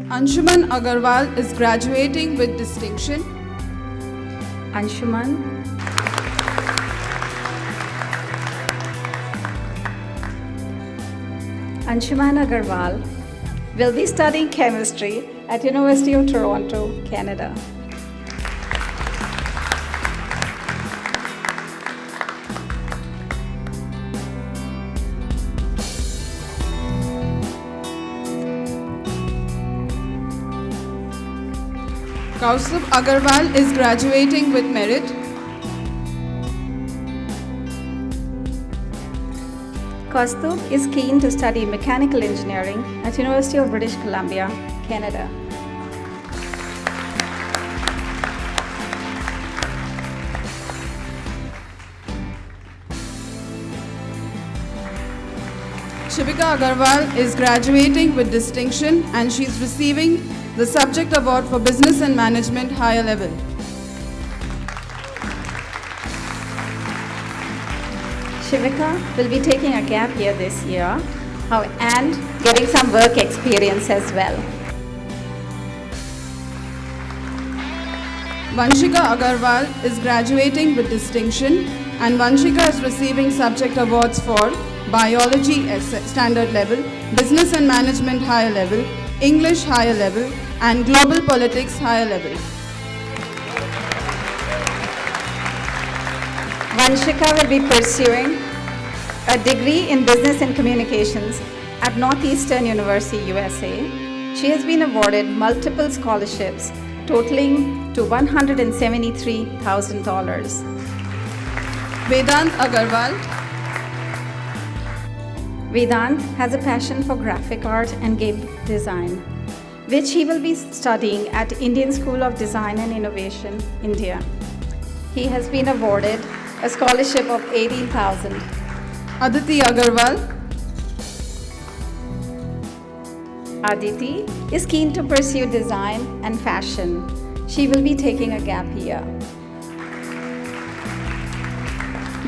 Speaker 1: Anshuman Agarwal is graduating with distinction.
Speaker 6: Anshuman Agarwal will be studying chemistry at University of Toronto, Canada.
Speaker 1: Kaustubh Agarwal is graduating with merit.
Speaker 6: Kaustubh is keen to study mechanical engineering at University of British Columbia, Canada.
Speaker 1: Shibika Agarwal is graduating with distinction and she's receiving the Subject Award for Business and Management Higher Level.
Speaker 6: Shivika will be taking a gap year this year and getting some work experience as well.
Speaker 1: Vanshika Agarwal is graduating with distinction, and Vanshika is receiving subject awards for Biology Standard Level, Business and Management Higher Level, English Higher Level, and Global Politics Higher Level.
Speaker 6: Vanshika will be pursuing a degree in Business and Communications at Northeastern University, USA. She has been awarded multiple scholarships totaling to $173,000.
Speaker 1: Vedant Agarwal.
Speaker 6: Vedant has a passion for graphic art and game design, which he will be studying at Indian School of Design and Innovation, India. He has been awarded a scholarship of $18,000.
Speaker 1: Aditi Agarwal.
Speaker 6: Aditi is keen to pursue design and fashion. She will be taking a gap year.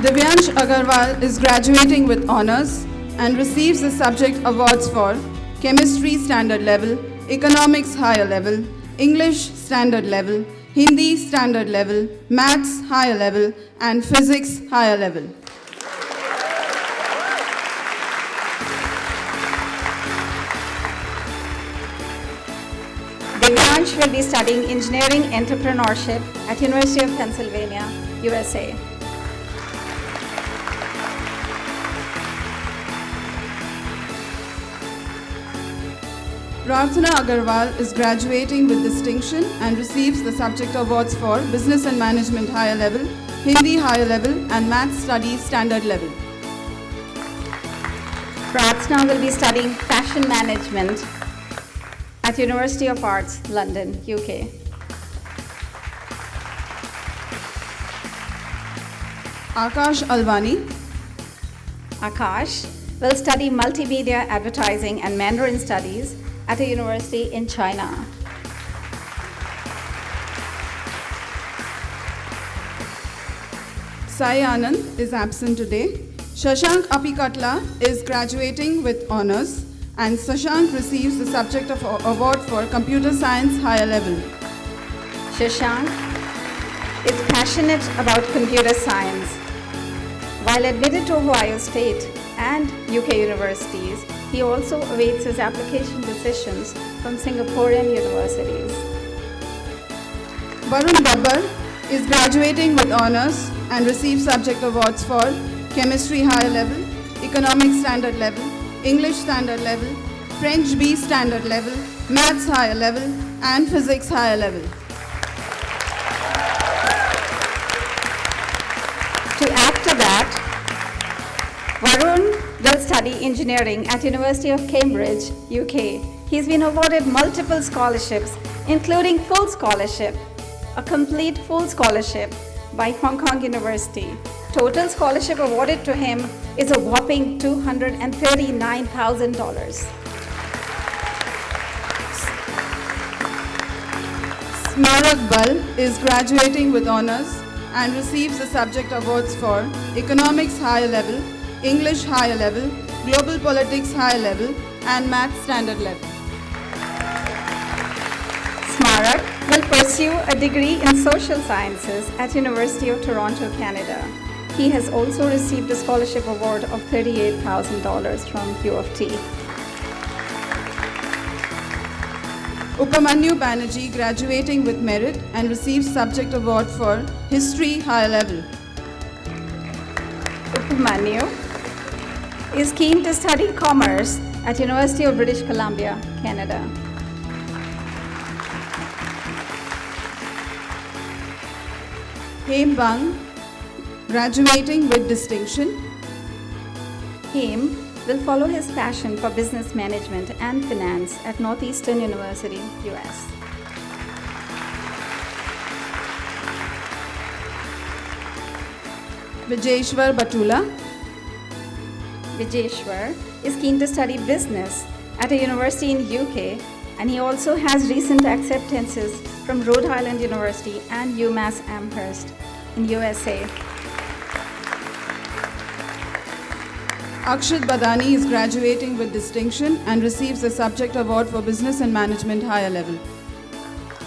Speaker 1: Divyansh Agarwal is graduating with honors and receives the subject awards for Chemistry Standard Level, Economics Higher Level, English Standard Level, Hindi Standard Level, Maths Higher Level, and Physics Higher Level.
Speaker 6: Divyansh will be studying engineering entrepreneurship at University of Pennsylvania, USA.
Speaker 1: Prarthana Agarwal is graduating with distinction and receives the subject awards for Business and Management Higher Level, Hindi Higher Level, and Maths Studies Standard Level.
Speaker 6: Prarthana will be studying fashion management at University of Arts, London, UK.
Speaker 1: Akash Alwani.
Speaker 6: Akash will study multimedia advertising and Mandarin studies at a university in China.
Speaker 1: Sai Anand is absent today. Shashank Apikatla is graduating with honors, and Shashank receives the subject of award for Computer Science Higher Level.
Speaker 6: Shashank is passionate about computer science. While admitted to Ohio State and UK universities, he also awaits his application decisions from Singaporean universities.
Speaker 1: Varun Babbar is graduating with honors and receives subject awards for Chemistry Higher Level, Economics Standard Level, English Standard Level, French B Standard Level, Maths Higher Level, and Physics Higher Level.
Speaker 6: To add to that, Varun will study engineering at University of Cambridge, UK. He's been awarded multiple scholarships, including full scholarship, a complete full scholarship by Hong Kong University. Total scholarship awarded to him is a whopping $239,000.
Speaker 1: Smarak Bal is graduating with honors and receives the subject awards for Economics Higher Level, English Higher Level, Global Politics Higher Level, and Maths Standard Level.
Speaker 6: Smarak will pursue a degree in social sciences at University of Toronto, Canada. He has also received a scholarship award of $38,000 from U of T.
Speaker 1: Upamanyu Banerjee graduating with merit and receives subject award for History Higher Level.
Speaker 6: Upamanyu is keen to study commerce at University of British Columbia, Canada.
Speaker 1: Hem Bang graduating with distinction.
Speaker 6: Hem will follow his passion for business management and finance at Northeastern University, US.
Speaker 1: Vijayeshwar Batula.
Speaker 6: Vijayeshwar is keen to study business at a university in UK and he also has recent acceptances from Rhode Island University and UMass Amherst in USA.
Speaker 1: Akshit Badani is graduating with distinction and receives the Subject Award for Business and Management Higher Level.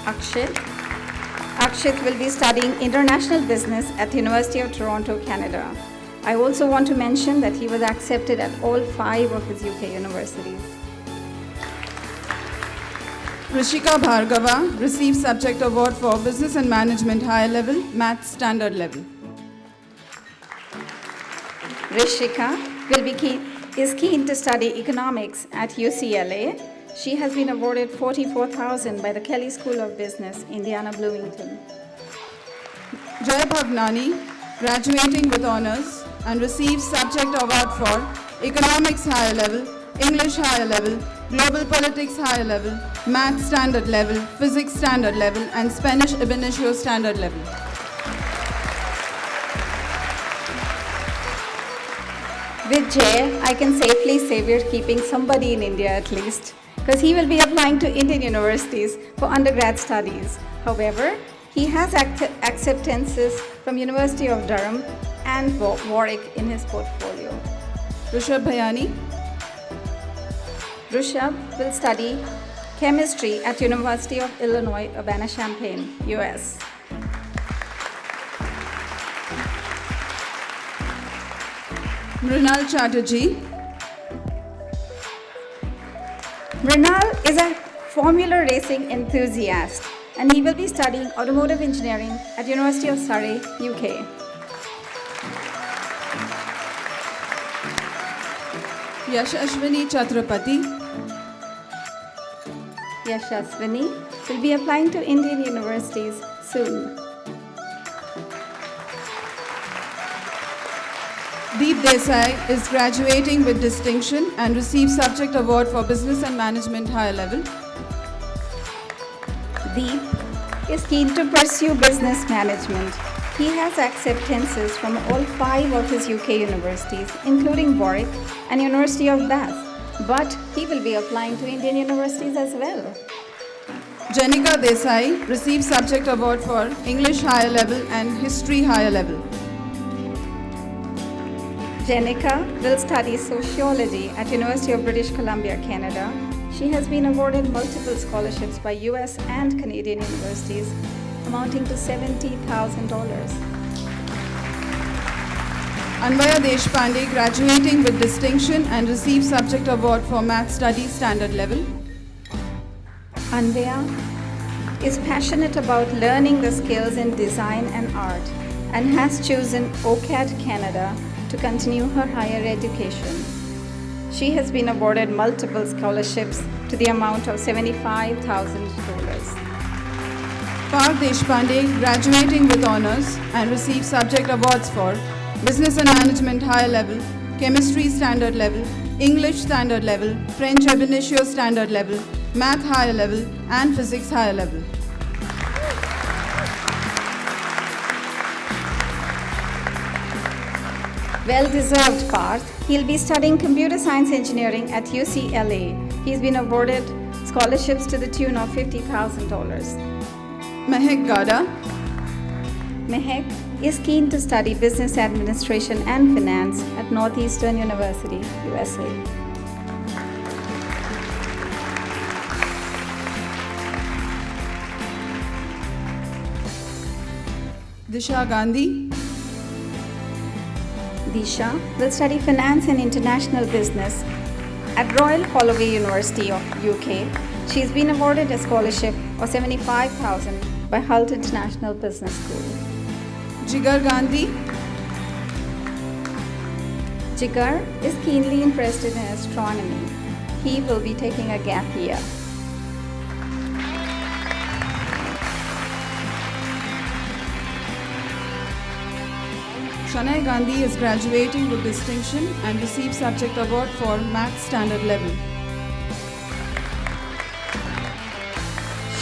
Speaker 6: Akshit will be studying international business at the University of Toronto, Canada. I also want to mention that he was accepted at all 5 of his UK universities.
Speaker 1: Rishika Bhargava receives Subject Award for Business and Management Higher Level, Maths Standard Level.
Speaker 6: Rishika is keen to study economics at UCLA. She has been awarded $44,000 by the Kelley School of Business, Indiana Bloomington.
Speaker 1: Jay Bhavnani, graduating with honors and receives Subject Award for Economics Higher Level, English Higher Level, Global Politics Higher Level, Math Standard Level, Physics Standard Level, and Spanish Ab Initio Standard Level.
Speaker 6: With Jay, I can safely say we're keeping somebody in India at least, because he will be applying to Indian universities for undergrad studies. However, he has acceptances from University of Durham and Warwick in his portfolio.
Speaker 1: Rishabh Bhayani,
Speaker 6: Rishabh will study chemistry at University of Illinois, Urbana-Champaign, US.
Speaker 1: Mrinal Chatterjee,
Speaker 6: Mrinal is a Formula racing enthusiast, and he will be studying automotive engineering at University of Surrey, UK.
Speaker 1: Yashashwini Chatrapati,
Speaker 6: Yashaswini will be applying to Indian universities soon.
Speaker 1: Deep Desai is graduating with distinction and receives Subject Award for Business and Management Higher Level.
Speaker 6: Deep is keen to pursue business management. He has acceptances from all 5 of his UK universities, including Warwick and University of Bath, but he will be applying to Indian universities as well.
Speaker 1: Janika Desai receives Subject Award for English Higher Level and History Higher Level.
Speaker 6: Jenica will study sociology at University of British Columbia, Canada. She has been awarded multiple scholarships by US and Canadian universities, amounting to $70,000.
Speaker 1: Anvaya Deshpande graduating with distinction and receives Subject Award for Math Studies Standard Level.
Speaker 6: Anvaya is passionate about learning the skills in design and art and has chosen OCAD Canada to continue her higher education. She has been awarded multiple scholarships to the amount of $75,000.
Speaker 1: Parth Deshpande graduating with honors and receives Subject Awards for Business and Management Higher Level, Chemistry Standard Level, English Standard Level, French Ab Initio Standard Level, Math Higher Level, and Physics Higher Level.
Speaker 6: Well-deserved Parth. He'll be studying computer science engineering at UCLA. He's been awarded scholarships to the tune of $50,000.
Speaker 1: Mehek Gada,
Speaker 6: Mehek is keen to study business administration and finance at Northeastern University, USA.
Speaker 1: Disha Gandhi,
Speaker 6: Disha will study finance and international business at Royal Holloway University of UK. She's been awarded a scholarship of $75,000 by Hult International Business School.
Speaker 1: Jigar Gandhi,
Speaker 6: Jigar is keenly interested in astronomy. He will be taking a gap year.
Speaker 1: Shanai Gandhi is graduating with distinction and receives Subject Award for Math Standard Level.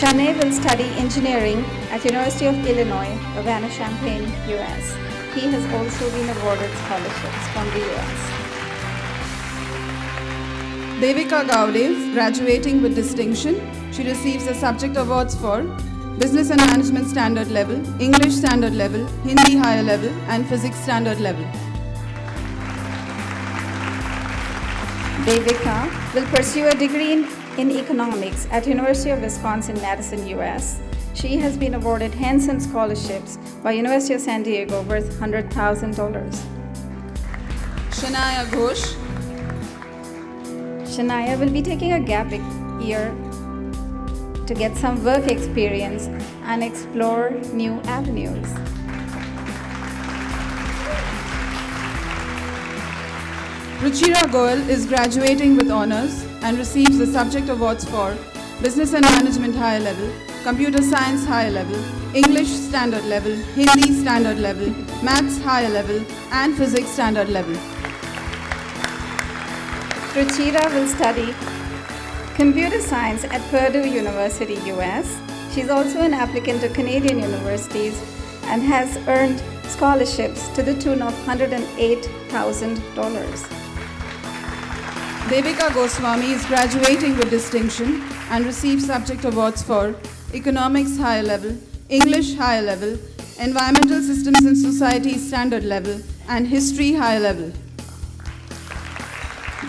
Speaker 6: Shanay will study engineering at University of Illinois, Urbana-Champaign, US. He has also been awarded scholarships from the US.
Speaker 1: Devika Gaude, graduating with distinction She receives the subject awards for Business and Management Standard Level, English Standard Level, Hindi Higher Level, and Physics Standard Level.
Speaker 6: Devika will pursue a degree in economics at University of Wisconsin-Madison, US. She has been awarded Hanson scholarships by University of San Diego worth $100,000.
Speaker 1: Shania Ghosh.
Speaker 6: Shania will be taking a gap year to get some work experience and explore new avenues.
Speaker 1: Ruchira Goel is graduating with honors and receives the subject awards for Business and Management Higher Level, Computer Science Higher Level, English Standard Level, Hindi Standard Level, Maths Higher Level, and Physics Standard Level.
Speaker 6: Ruchira will study computer science at Purdue University, US. She's also an applicant to Canadian universities and has earned scholarships to the tune of $108,000.
Speaker 1: Devika Goswami is graduating with distinction and receives subject awards for Economics Higher Level, English Higher Level, Environmental Systems and Society Standard Level, and History Higher Level.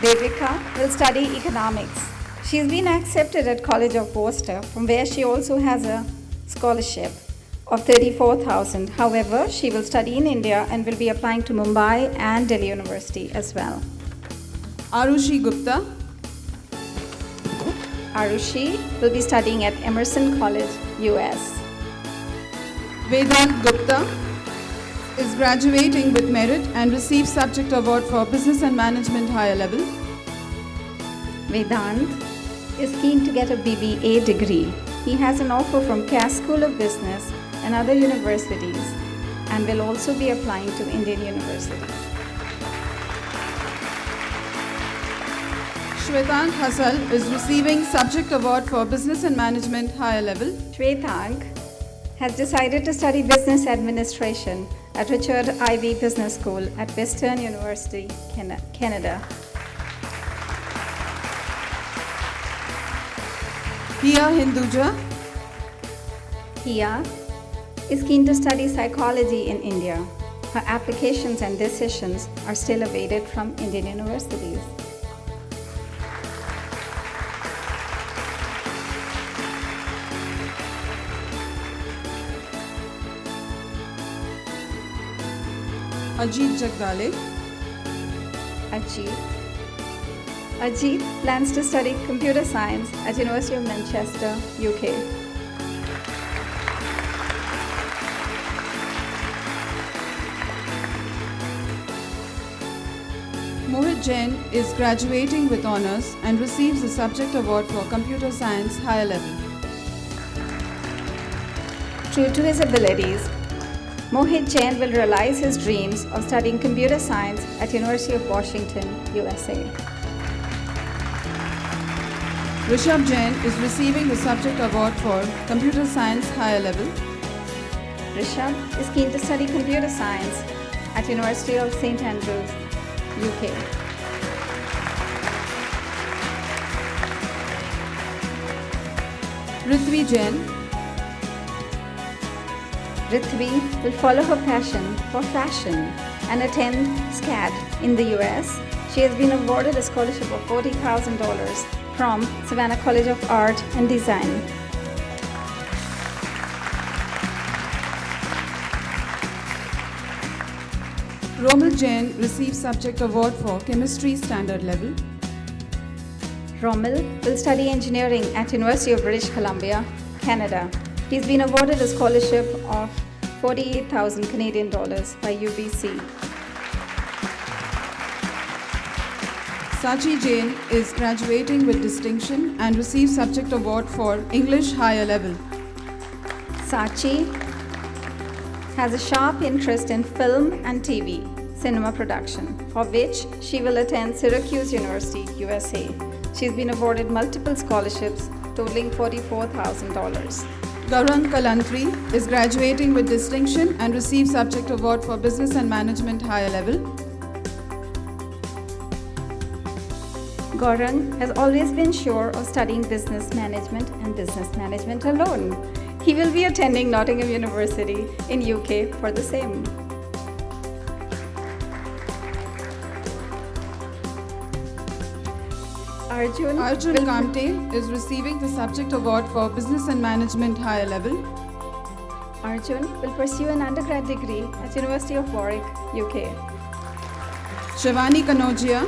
Speaker 6: Devika will study economics. She's been accepted at College of Worcester, from where she also has a scholarship of $34,000. However, she will study in India and will be applying to Mumbai and Delhi University as well.
Speaker 1: Arushi Gupta.
Speaker 6: Arushi will be studying at Emerson College, US.
Speaker 1: Vedant Gupta is graduating with merit and receives subject award for Business and Management Higher Level.
Speaker 6: Vedant is keen to get a BBA degree. He has an offer from Cass School of Business and other universities and will also be applying to Indian universities.
Speaker 1: Shwetank Hasal is receiving subject award for Business and Management Higher Level.
Speaker 6: Shwetank has decided to study business administration at Richard Ivey Business School at Western University, Canada.
Speaker 1: Hiya Hinduja.
Speaker 6: Hiya is keen to study psychology in India. Her applications and decisions are still awaited from Indian universities.
Speaker 1: Ajit Jagdale.
Speaker 6: Ajit plans to study computer science at University of Manchester, UK.
Speaker 1: Mohit Jain is graduating with honors and receives the subject award for Computer Science Higher Level.
Speaker 6: True to his abilities, Mohit Jain will realize his dreams of studying computer science at University of Washington, USA.
Speaker 1: Rishabh Jain is receiving the subject award for Computer Science Higher Level.
Speaker 6: Rishabh is keen to study computer science at University of St Andrews, UK.
Speaker 1: Rithvi Jain.
Speaker 6: Rithvi will follow her passion for fashion and attend SCAD in the US. She has been awarded a scholarship of $40,000 from Savannah College of Art and Design.
Speaker 1: Romil Jain receives subject award for Chemistry Standard Level.
Speaker 6: Romil will study engineering at University of British Columbia, Canada. He's been awarded a scholarship of 48,000 Canadian dollars by UBC.
Speaker 1: Sachi Jain is graduating with distinction and receives subject award for English Higher Level.
Speaker 6: Sachi has a sharp interest in film and TV, cinema production, for which she will attend Syracuse University, USA. She's been awarded multiple scholarships totaling $44,000.
Speaker 1: Gaurang Kalantri is graduating with distinction and receives subject award for Business and Management Higher Level.
Speaker 6: Gaurang has always been sure of studying business management and business management alone. He will be attending Nottingham University in UK for the same. Arjun will-
Speaker 1: Kamte is receiving the subject award for Business and Management Higher Level.
Speaker 6: Arjun will pursue an undergrad degree at University of Warwick, UK.
Speaker 1: Shivani Kanojia,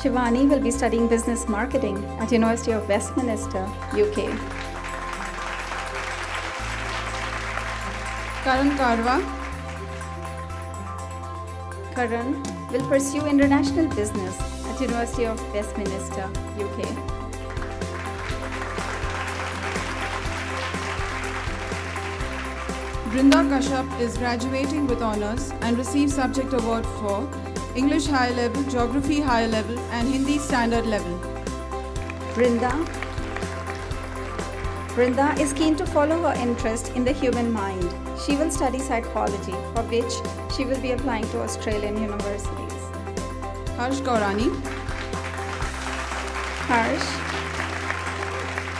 Speaker 6: Shivani will be studying business marketing at University of Westminster, UK.
Speaker 1: Karan Karwa,
Speaker 6: Karan will pursue international business at University of Westminster, UK.
Speaker 1: Brinda Kashyap is graduating with honors and receives subject award for English Higher Level, Geography Higher Level and Hindi Standard Level.
Speaker 6: Brinda is keen to follow her interest in the human mind. She will study psychology, for which she will be applying to Australian universities.
Speaker 1: Harsh Gaurani,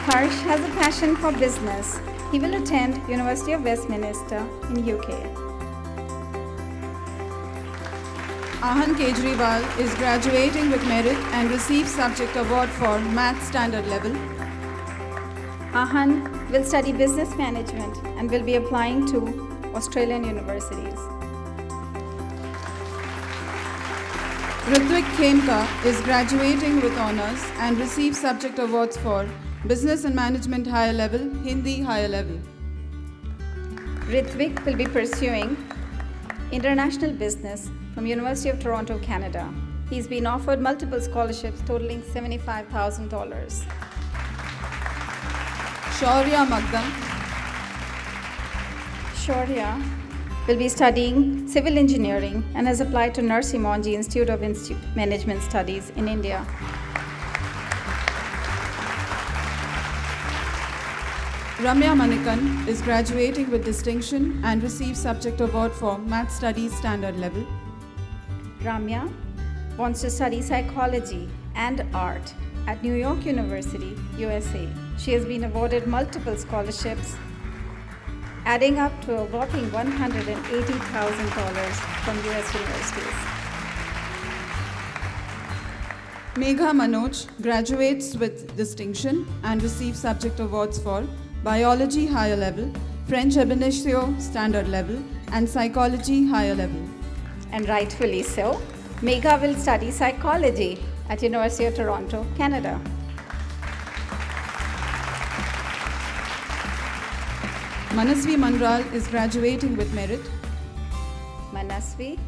Speaker 6: Harsh has a passion for business. He will attend University of Westminster in UK.
Speaker 1: Ahan Kejriwal is graduating with merit and receives subject award for Maths Standard Level.
Speaker 6: Ahan will study business management and will be applying to Australian universities.
Speaker 1: Ritwik Khemka is graduating with honors and receives subject awards for Business and Management Higher Level, Hindi Higher Level.
Speaker 6: Ritwik will be pursuing international business from University of Toronto, Canada. He's been offered multiple scholarships totaling $75,000.
Speaker 1: Shaurya Magdam,
Speaker 6: Shaurya will be studying civil engineering and has applied to Nursi Monji Institute of Management Studies in India.
Speaker 1: Ramya Manikan is graduating with distinction and receives subject award for Math Studies Standard Level.
Speaker 6: Ramya wants to study psychology and art at New York University, USA. She has been awarded multiple scholarships, adding up to a whopping $180,000 from US universities.
Speaker 1: Megha Manoj graduates with distinction and receives subject awards for Biology Higher Level, French Ab Initio Standard Level, and Psychology Higher Level.
Speaker 6: And rightfully so, Megha will study psychology at University of Toronto, Canada.
Speaker 1: Manasvi Mandral is graduating with merit.
Speaker 6: Manasvi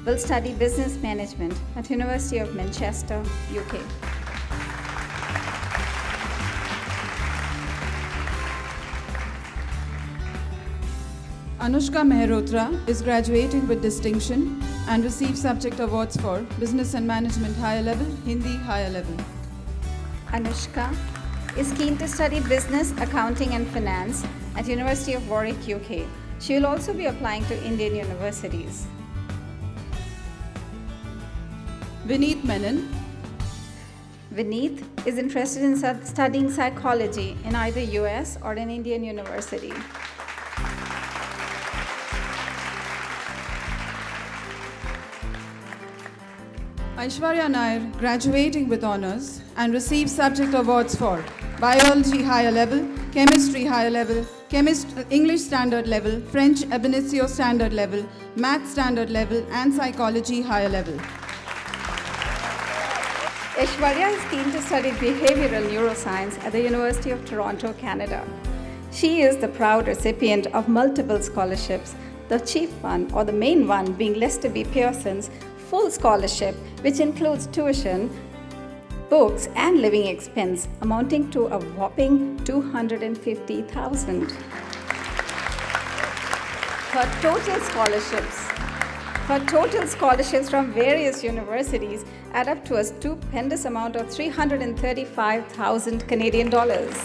Speaker 6: will study business management at University of Manchester, UK.
Speaker 1: Anushka Mehrotra is graduating with distinction and receives subject awards for Business and Management Higher Level, Hindi Higher Level.
Speaker 6: Anushka is keen to study business, accounting and finance at University of Warwick, UK. She will also be applying to Indian universities.
Speaker 1: Vineet Menon,
Speaker 6: Vineet is interested in studying psychology in either US or an Indian university.
Speaker 1: Aishwarya Nair graduating with honors and receives subject awards for Biology Higher Level, Chemistry Higher Level, English Standard Level, French Ab Initio Standard Level, Math Standard Level, and Psychology Higher Level.
Speaker 6: Aishwarya is keen to study behavioral neuroscience at the University of Toronto, Canada. She is the proud recipient of multiple scholarships, the chief one or the main one being Lester B. Pearson's full scholarship, which includes tuition, books, and living expense, amounting to a whopping $250,000. Her total scholarships from various universities add up to a stupendous amount of 335,000 Canadian dollars.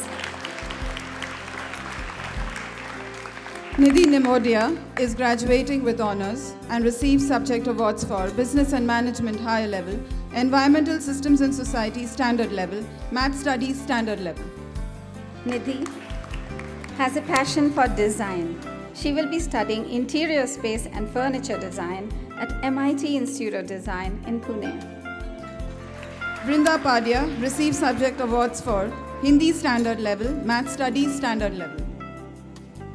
Speaker 1: Nidhi Nimodia is graduating with honors and receives subject awards for Business and Management Higher Level, Environmental Systems and Society Standard Level, Math Studies Standard Level.
Speaker 6: Nidhi has a passion for design. She will be studying interior space and furniture design at MIT Institute of Design in Pune.
Speaker 1: Brinda Padia receives subject awards for Hindi Standard Level, Math Studies Standard Level.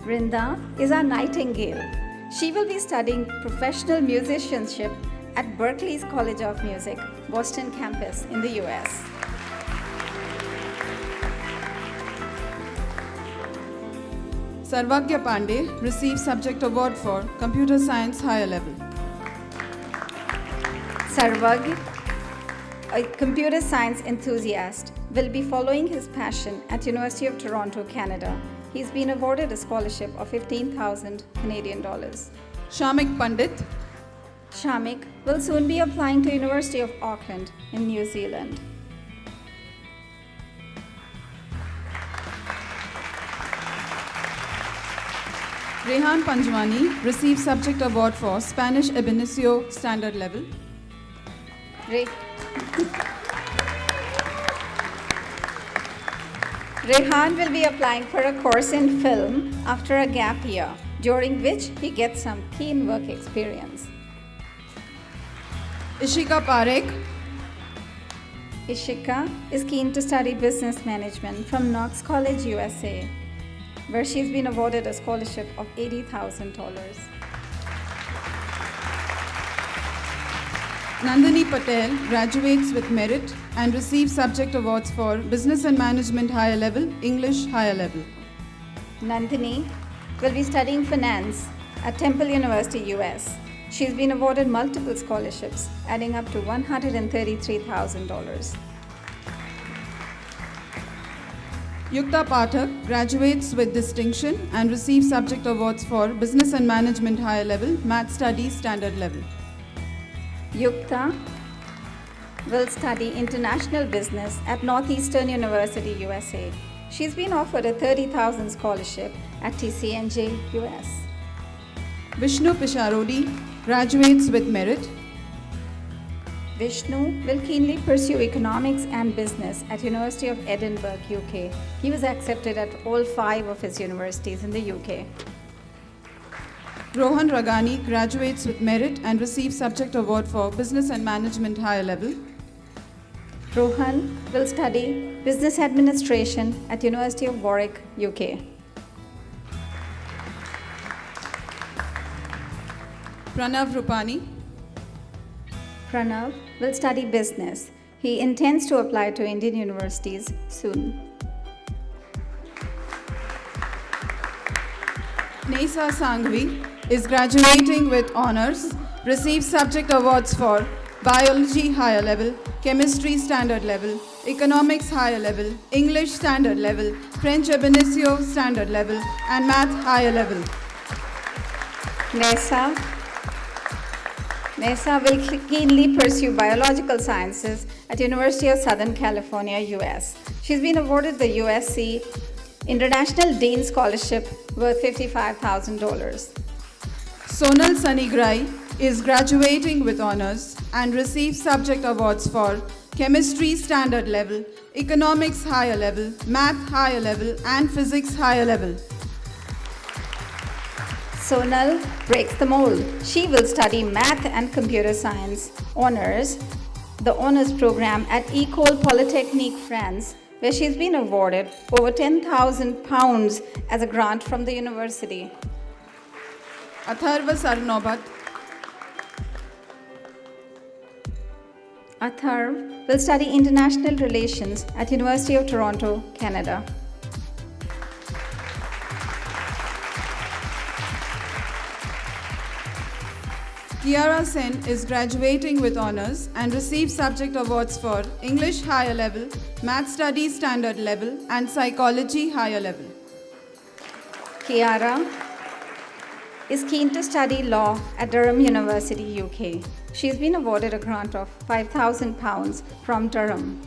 Speaker 6: Brinda is our nightingale. She will be studying professional musicianship at Berklee's College of Music, Boston campus in the US.
Speaker 1: Sarvagya Pandey receives subject award for Computer Science Higher Level.
Speaker 6: Sarvag, a computer science enthusiast, will be following his passion at University of Toronto, Canada. He's been awarded a scholarship of 15,000 Canadian dollars.
Speaker 1: Shamik Pandit
Speaker 6: Shamik will soon be applying to University of Auckland in New Zealand.
Speaker 1: Rehan Panjwani receives subject award for Spanish ab inicio Standard Level.
Speaker 6: Rehan will be applying for a course in film after a gap year, during which he gets some keen work experience.
Speaker 1: Ishika Parekh
Speaker 6: Ishika is keen to study business management from Knox College, USA, where she's been awarded a scholarship of $80,000.
Speaker 1: Nandini Patel graduates with merit and receives subject awards for Business and Management Higher Level, English Higher Level.
Speaker 6: Nandini will be studying finance at Temple University, US. She's been awarded multiple scholarships, adding up to $133,000.
Speaker 1: Yukta Pathak graduates with distinction and receives subject awards for Business and Management Higher Level, Math Studies Standard Level.
Speaker 6: Yukta will study international business at Northeastern University, USA. She's been offered a $30,000 scholarship at TCNJ, US.
Speaker 1: Vishnu Pisharodi graduates with merit.
Speaker 6: Vishnu will keenly pursue economics and business at University of Edinburgh, UK. He was accepted at all 5 of his universities in the UK.
Speaker 1: Rohan Ragani graduates with merit and receives subject award for Business and Management Higher Level.
Speaker 6: Rohan will study business administration at University of Warwick, UK.
Speaker 1: Pranav Rupani
Speaker 6: Pranav will study business. He intends to apply to Indian universities soon.
Speaker 1: Nesa Sanghvi is graduating with honors, receives subject awards for Biology Higher Level, Chemistry Standard Level, Economics Higher Level, English Standard Level, French ab initio Standard Level, and Math Higher Level.
Speaker 6: Nessa will keenly pursue biological sciences at University of Southern California, US. She's been awarded the USC International Dean Scholarship worth $55,000.
Speaker 1: Sonal Sanigrai is graduating with honors and receives subject awards for Chemistry Standard Level, Economics Higher Level, Math Higher Level, and Physics Higher Level.
Speaker 6: Sonal breaks the mold. She will study math and computer science honors, the honors program at École Polytechnique France, where she's been awarded over £10,000 as a grant from the university.
Speaker 1: Atharva Sarnobat
Speaker 6: Atharv will study international relations at University of Toronto, Canada.
Speaker 1: Kiara Sen is graduating with honors and receives subject awards for English Higher Level, Math Studies Standard Level, and Psychology Higher Level.
Speaker 6: Kiara is keen to study law at Durham University, UK. She's been awarded a grant of £5,000 from Durham.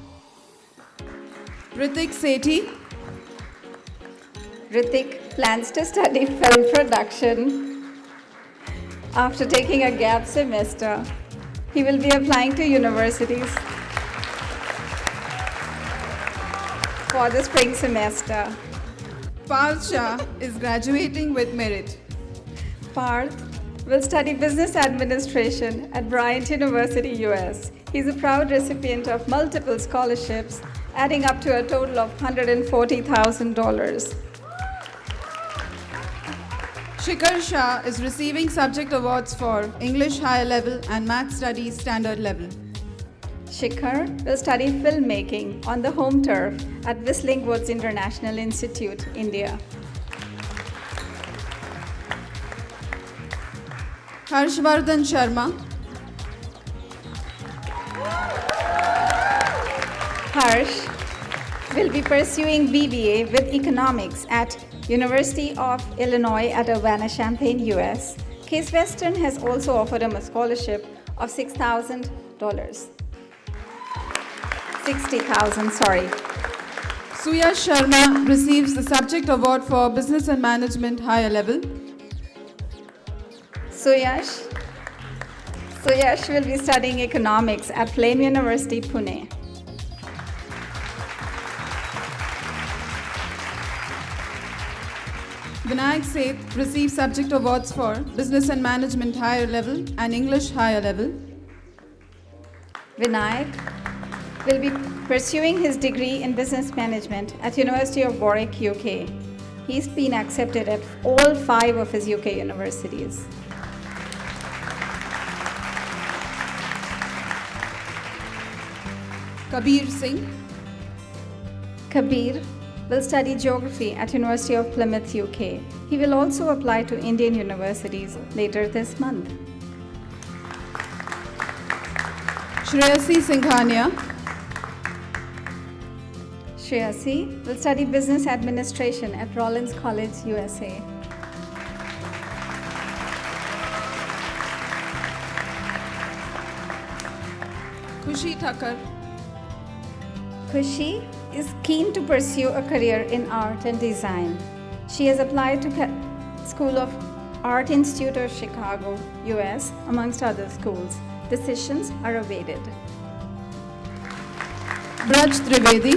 Speaker 1: Ritik Sethi
Speaker 6: Ritik plans to study film production. After taking a gap semester, he will be applying to universities for the spring semester.
Speaker 1: Parth Shah is graduating with merit.
Speaker 6: Parth will study business administration at Bryant University, US. He's a proud recipient of multiple scholarships, adding up to a total of $140,000.
Speaker 1: Shikhar Shah is receiving subject awards for English Higher Level and Math Studies Standard Level.
Speaker 6: Shikhar will study filmmaking on the home turf at Whistling Woods International Institute, India.
Speaker 1: Harshvardhan Sharma
Speaker 6: Harsh will be pursuing BBA with economics at University of Illinois at Urbana-Champaign, US. Case Western has also offered him a scholarship of $60,000.
Speaker 1: Suyash Sharma receives the subject award for Business and Management Higher Level.
Speaker 6: Suyash will be studying economics at Flame University, Pune.
Speaker 1: Vinayak Seth receives subject awards for Business and Management Higher Level and English Higher Level.
Speaker 6: Vinayak will be pursuing his degree in business management at University of Warwick, UK. He's been accepted at all 5 of his UK universities.
Speaker 1: Kabir Singh
Speaker 6: Kabir will study geography at University of Plymouth, UK. He will also apply to Indian universities later this month.
Speaker 1: Shreyasi Singhania
Speaker 6: Shreyasi will study business administration at Rollins College, USA.
Speaker 1: Khushi Thakkar
Speaker 6: Khushi is keen to pursue a career in art and design. She has applied to School of Art Institute of Chicago, US, amongst other schools. Decisions are awaited.
Speaker 1: Braj Trivedi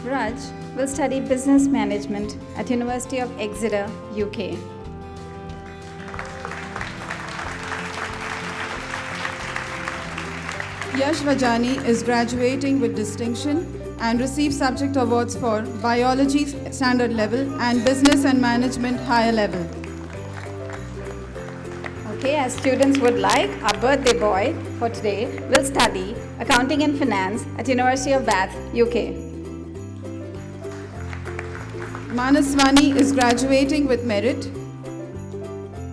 Speaker 6: Raj will study business management at University of Exeter, UK.
Speaker 1: Yash Vajani is graduating with distinction and receives subject awards for Biology Standard Level and Business and Management Higher Level.
Speaker 6: Okay, as students would like, our birthday boy for today will study Accounting and Finance at University of Bath, UK.
Speaker 1: Manaswani is graduating with merit.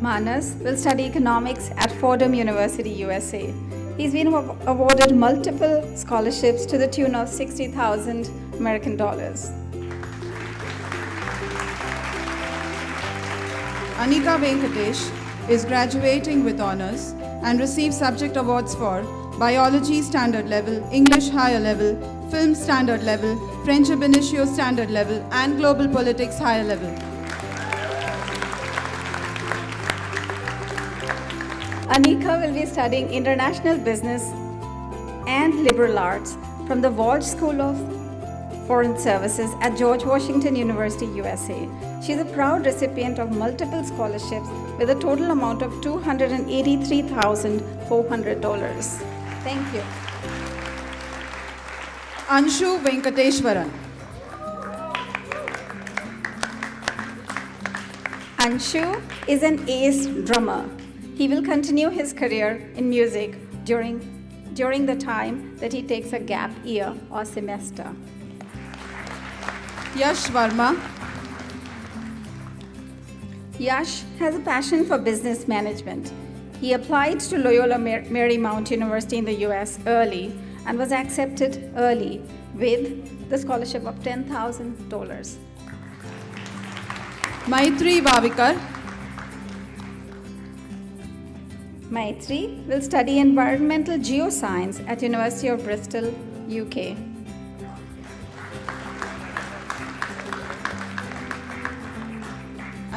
Speaker 6: Manas will study economics at Fordham University, USA. He's been awarded multiple scholarships to the tune of $60,000 American dollars.
Speaker 1: Anika Venkatesh is graduating with honors and receives subject awards for Biology Standard Level, English Higher Level, Film Standard Level, French ab initio Standard Level, and Global Politics Higher Level.
Speaker 6: Anika will be studying international business and liberal arts from the Walsh School of Foreign Services at George Washington University, USA. She is a proud recipient of multiple scholarships with a total amount of $283,400. Thank you.
Speaker 1: Anshu Venkateshwaran.
Speaker 6: Anshu is an ace drummer. He will continue his career in music during the time that he takes a gap year or semester.
Speaker 1: Yash Varma.
Speaker 6: Yash has a passion for business management. He applied to Loyola Marymount University in the US early and was accepted early with the scholarship of $10,000.
Speaker 1: Maitri Vavikar.
Speaker 6: Maitri will study environmental geoscience at University of Bristol, UK.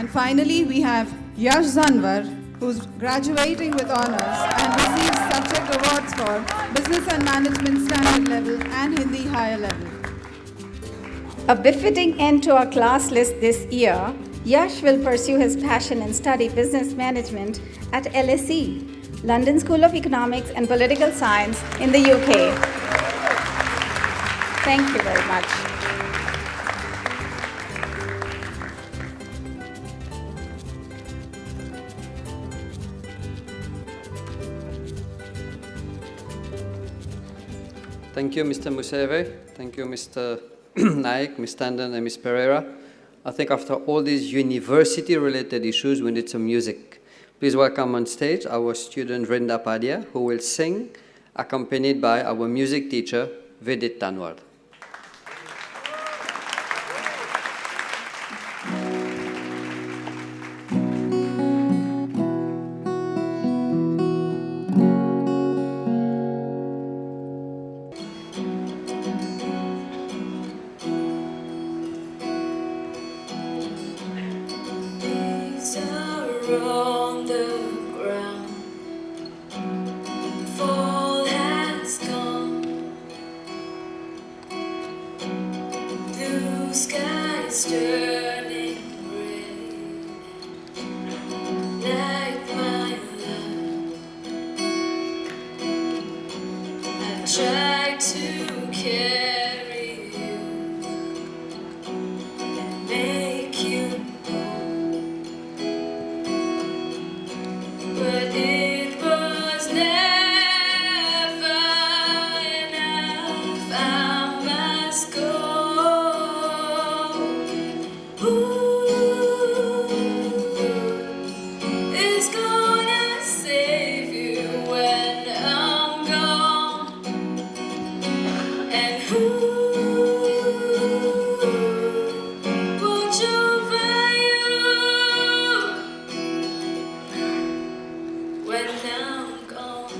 Speaker 1: And finally, we have Yash Zanwar, who's graduating with honors and receives subject awards for Business and Management Standard Level and Hindi Higher Level.
Speaker 6: A befitting end to our class list this year, Yash will pursue his passion and study business management at LSE, London School of Economics and Political Science in the UK. Thank you very much.
Speaker 2: Thank you, Mr. Museve. Thank you, Mr. Naik, Ms. Tandon, and Ms. Pereira. I think after all these university-related issues, we need some music. Please welcome on stage our student Rinda Padia, who will sing, accompanied by our music teacher, Vidit Tanwar.
Speaker 7: Leaves are on the ground, fall has gone, blue skies turning gray, like my love. I've tried to carry you and make you. But it was never enough. I must go. Who is gonna save you when I'm gone? And who watch over you when I'm gone?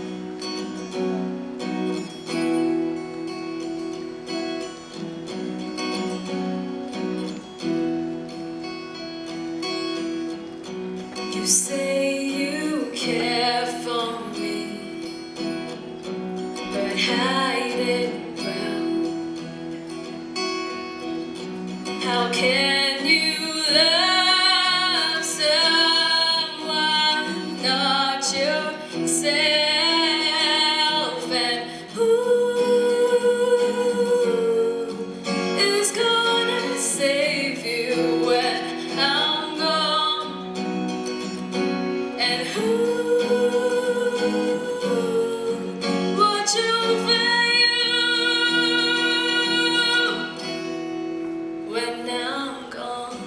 Speaker 7: You say you care for me, but hide it well. How can you love someone not yourself? And who is gonna save you when I'm gone? And who watch over you when I'm gone?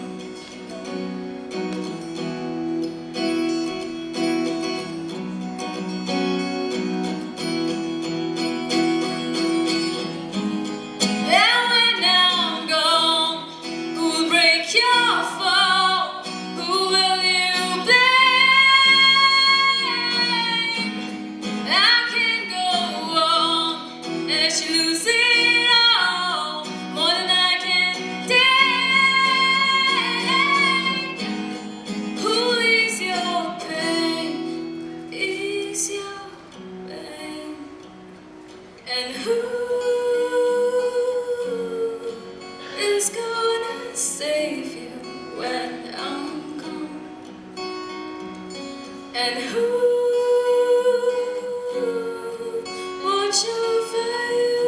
Speaker 7: And when I'm gone, who'll break your fall? Who will you blame? I can't go on and let you lose it all, more than I can take. Who'll ease your pain? Ease your pain. And who is gonna save you when I'm gone? And who watch over you?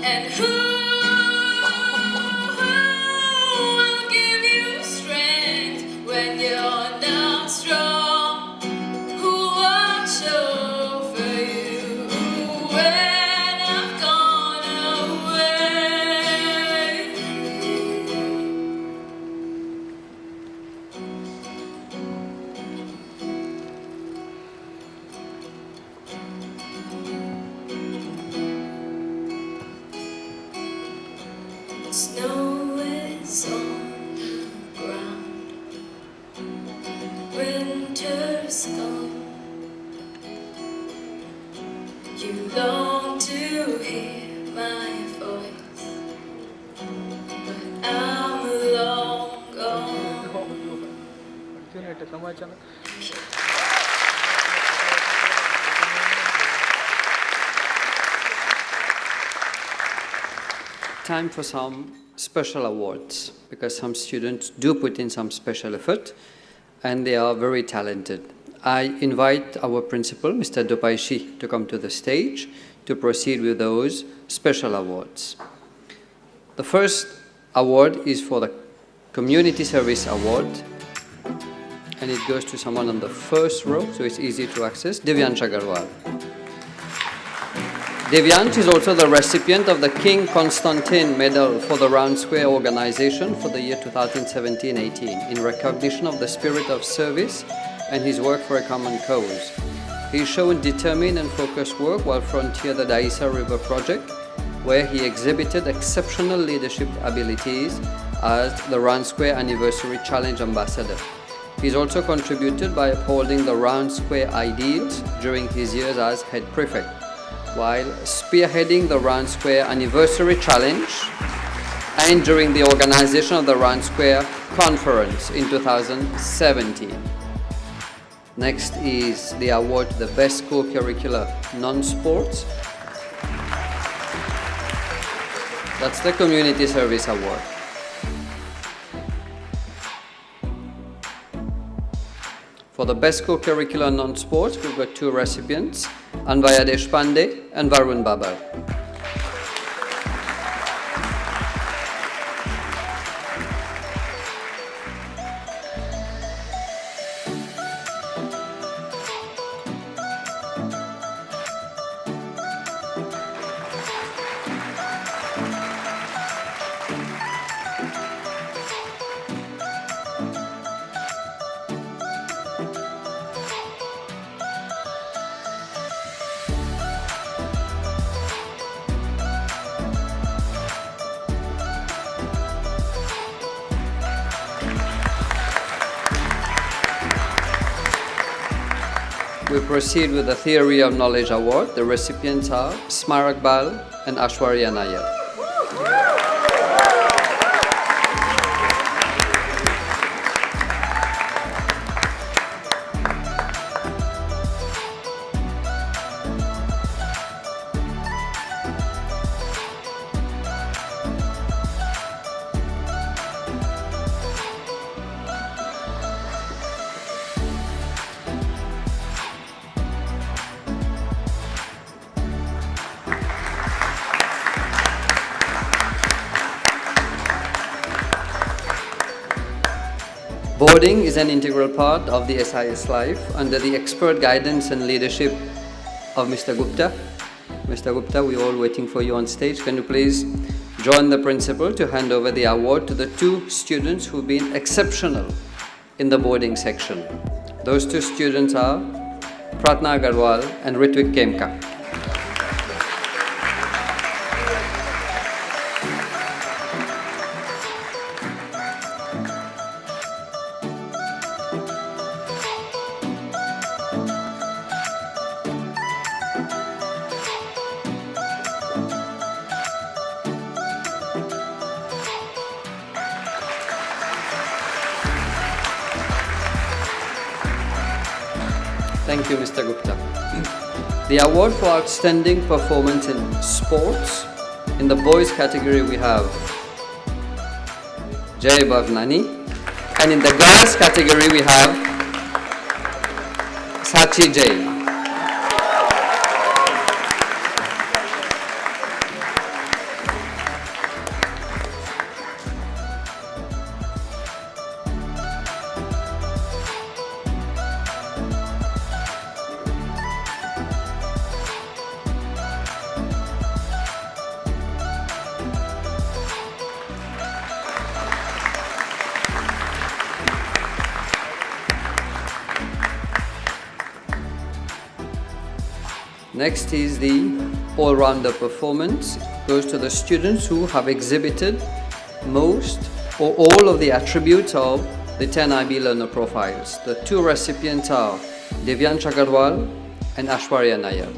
Speaker 7: And who will give you strength when you're not strong? Who watch over you when I've gone away? Snow is on the ground, winter's gone. You long to hear my voice,
Speaker 2: Time for some special awards, because some students do put in some special effort and they are very talented. I invite our principal, Mr. Dopaishi, to come to the stage to proceed with those special awards. The first award is for the Community Service Award, and it goes to someone on the first row, so it's easy to access, Divyansh Agarwal. Divyansh is also the recipient of the King Constantine Medal for the Round Square organization for the year 2017-18 in recognition of the spirit of service and his work for a common cause. He's shown determined and focused work while frontier the Daisa River project, where he exhibited exceptional leadership abilities as the Round Square Anniversary Challenge Ambassador. He's also contributed by upholding the Round Square ideals during his years as head prefect, while spearheading the Round Square Anniversary Challenge and during the organization of the Round Square Conference in 2017. Next is the award to the Best Co-Curricular Non-Sports. That's the Community Service Award. For the Best Co-Curricular Non-Sports, we've got two recipients, Anvaya Deshpande and Varun Babar. We proceed with the Theory of Knowledge Award. The recipients are Smarak Bal and Ashwarya Nair. Boarding is an integral part of the SIS life under the expert guidance and leadership of Mr. Gupta. Mr. Gupta, we're all waiting for you on stage. Can you please join the principal to hand over the award to the two students who've been exceptional in the boarding section. Those two students are Pratna Agarwal and Ritwik Kemka. Thank you, Mr. Gupta. The award for outstanding performance in sports. In the boys category, we have Jay Bhavnani. And in the girls category, we have Sachi Jay. Next is the all-rounder performance. It goes to the students who have exhibited most or all of the attributes of the 10 IB learner profiles. The two recipients are Divyansh Agarwal and Ashwarya Nair.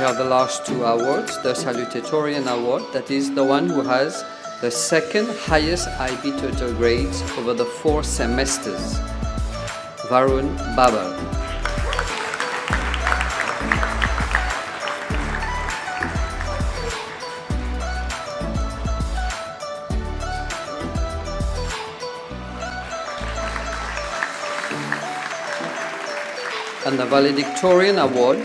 Speaker 2: have the last two awards, the Salutatorian Award, that is the one who has the second highest IB total grades over the 4 semesters, Varun Babal. And the Valedictorian Award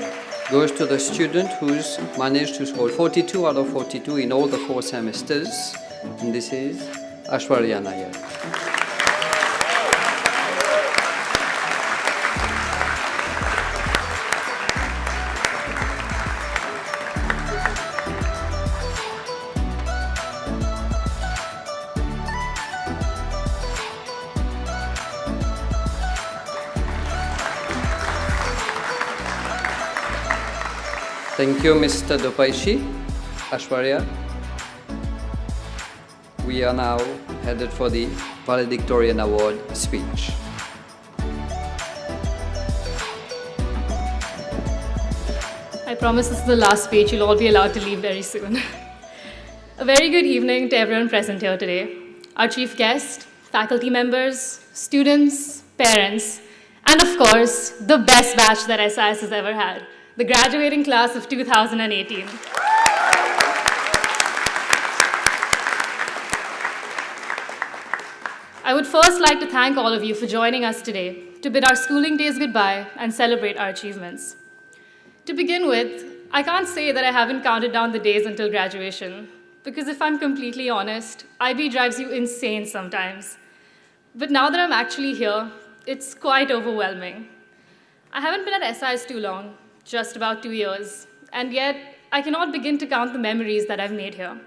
Speaker 2: goes to the student who's managed to score 42 out of 42 in all the 4 semesters, and this is Ashwarya Nair. Thank you, Mr. Dopaishi. Ashwarya. We are now headed for the Valedictorian Award speech.
Speaker 8: I promise this is the last speech. You'll all be allowed to leave very soon. A very good evening to everyone present here today. Our chief guest, faculty members, students, parents, and of course, the best batch that SIS has ever had, the graduating class of 2018. I would first like to thank all of you for joining us today to bid our schooling days goodbye and celebrate our achievements. To begin with, I can't say that I haven't counted down the days until graduation, because if I'm completely honest, IB drives you insane sometimes. But now that I'm actually here, it's quite overwhelming. I haven't been at SIS too long, just about 2 years, and yet I cannot begin to count the memories that I've made here.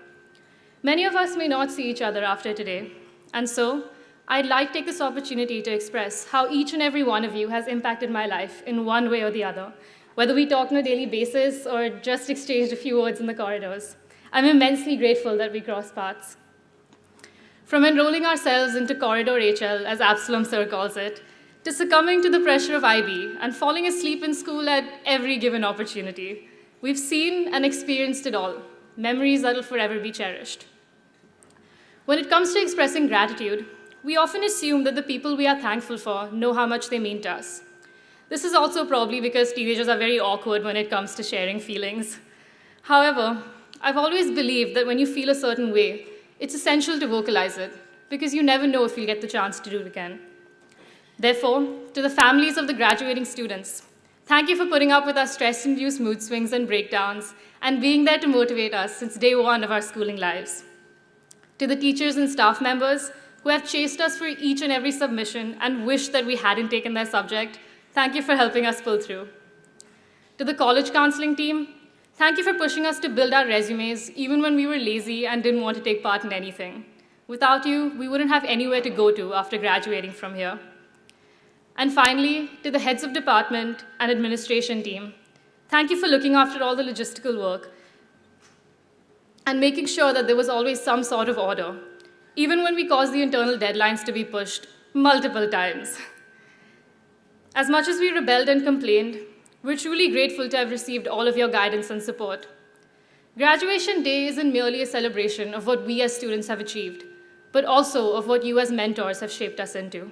Speaker 8: Many of us may not see each other after today, and so I'd like to take this opportunity to express how each and every one of you has impacted my life in one way or the other, whether we talk on a daily basis or just exchanged a few words in the corridors. I'm immensely grateful that we crossed paths. From enrolling ourselves into Corridor HL, as Absalom Sir calls it, to succumbing to the pressure of IB and falling asleep in school at every given opportunity, we've seen and experienced it all, memories that will forever be cherished. When it comes to expressing gratitude, we often assume that the people we are thankful for know how much they mean to us. This is also probably because teenagers are very awkward when it comes to sharing feelings. However, I've always believed that when you feel a certain way, it's essential to vocalize it, because you never know if you'll get the chance to do it again. Therefore, to the families of the graduating students, thank you for putting up with our stress-induced mood swings and breakdowns and being there to motivate us since day one of our schooling lives. To the teachers and staff members who have chased us for each and every submission and wished that we hadn't taken their subject, thank you for helping us pull through. To the college counseling team, thank you for pushing us to build our resumes even when we were lazy and didn't want to take part in anything. Without you, we wouldn't have anywhere to go to after graduating from here. And finally, to the heads of department and administration team, thank you for looking after all the logistical work and making sure that there was always some sort of order, even when we caused the internal deadlines to be pushed multiple times. As much as we rebelled and complained, we're truly grateful to have received all of your guidance and support. Graduation Day isn't merely a celebration of what we as students have achieved, but also of what you as mentors have shaped us into.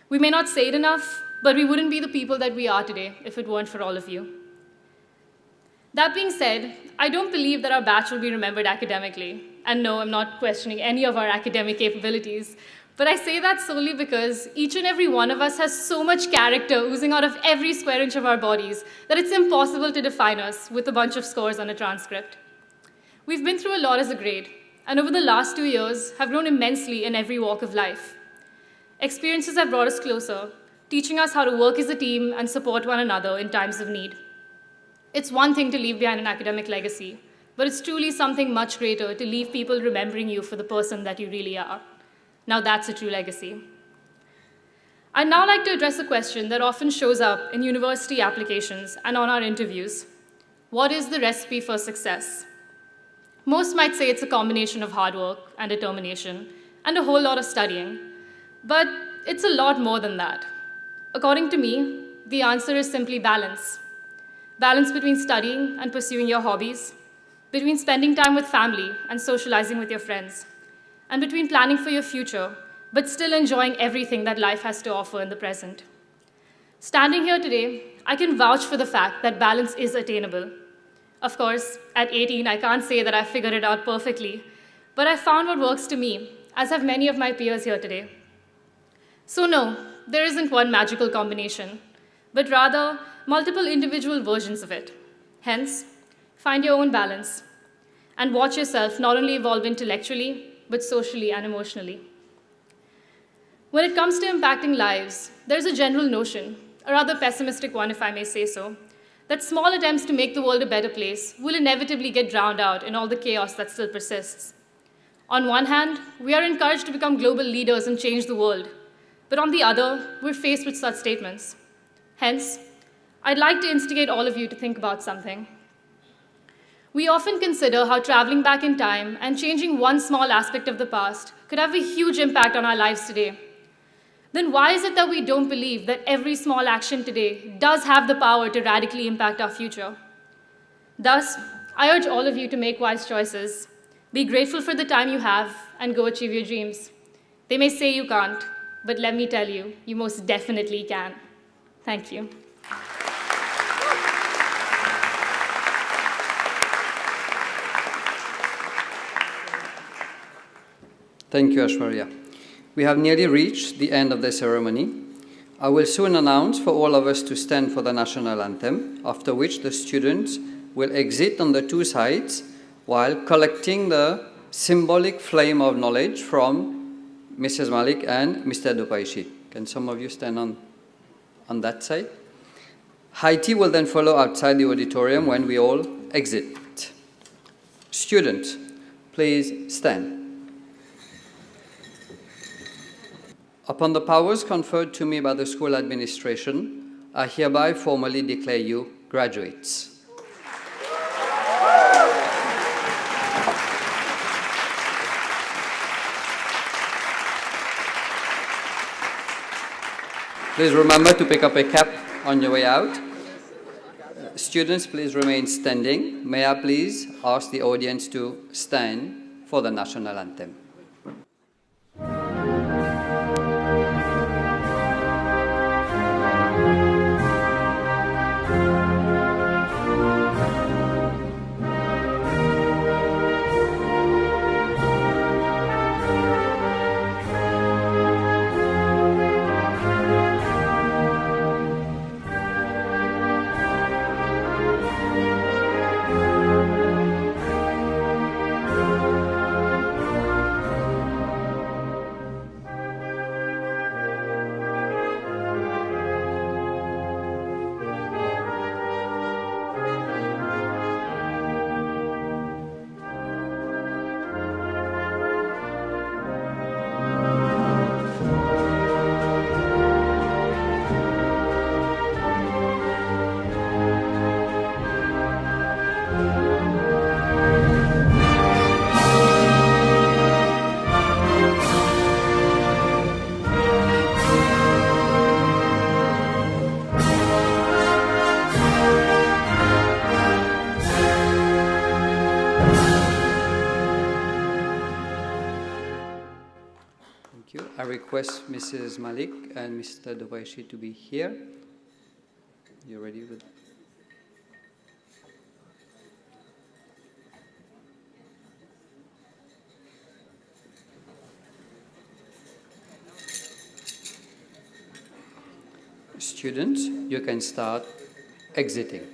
Speaker 8: We may not say it enough, but we wouldn't be the people that we are today if it weren't for all of you. That being said, I don't believe that our batch will be remembered academically. And no, I'm not questioning any of our academic capabilities, but I say that solely because each and every one of us has so much character oozing out of every square inch of our bodies that it's impossible to define us with a bunch of scores on a transcript. We've been through a lot as a grade, and over the last 2 years have grown immensely in every walk of life. Experiences have brought us closer, teaching us how to work as a team and support one another in times of need. It's one thing to leave behind an academic legacy, but it's truly something much greater to leave people remembering you for the person that you really are. Now that's a true legacy. I'd now like to address a question that often shows up in university applications and on our interviews. What is the recipe for success? Most might say it's a combination of hard work and determination and a whole lot of studying. But it's a lot more than that. According to me, the answer is simply balance. balance between studying and pursuing your hobbies, between spending time with family and socializing with your friends, and between planning for your future, but still enjoying everything that life has to offer in the present. Standing here today, I can vouch for the fact that balance is attainable. Of course, at 18, I can't say that I figured it out perfectly, but I found what works to me, as have many of my peers here today. So no, there isn't one magical combination, but rather multiple individual versions of it. Hence, find your own balance and watch yourself not only evolve intellectually, but socially and emotionally. When it comes to impacting lives, there's a general notion, a rather pessimistic one if I may say so, that small attempts to make the world a better place will inevitably get drowned out in all the chaos that still persists. On one hand, we are encouraged to become global leaders and change the world, but on the other, we're faced with such statements. Hence, I'd like to instigate all of you to think about something. We often consider how traveling back in time and changing one small aspect of the past could have a huge impact on our lives today. Then why is it that we don't believe that every small action today does have the power to radically impact our future? Thus, I urge all of you to make wise choices. Be grateful for the time you have and go achieve your dreams. They may say you can't, but let me tell you, you most definitely can. Thank you.
Speaker 2: Thank you, Ashwarya. We have nearly reached the end of the ceremony. I will soon announce for all of us to stand for the national anthem, after which the students will exit on the two sides while collecting the symbolic flame of knowledge from Mrs. Malik and Mr. Dupaishi. Can some of you stand on that side? High tea will then follow outside the auditorium when we all exit. Students, please stand. Upon the powers conferred to me by the school administration, I hereby formally declare you graduates. Please remember to pick up a cap on your way out. Students, please remain standing. May I please ask the audience to stand for the national anthem. I request Mrs. Malik and Mr. Dubaishi to be here. You ready with? Students, you can start exiting.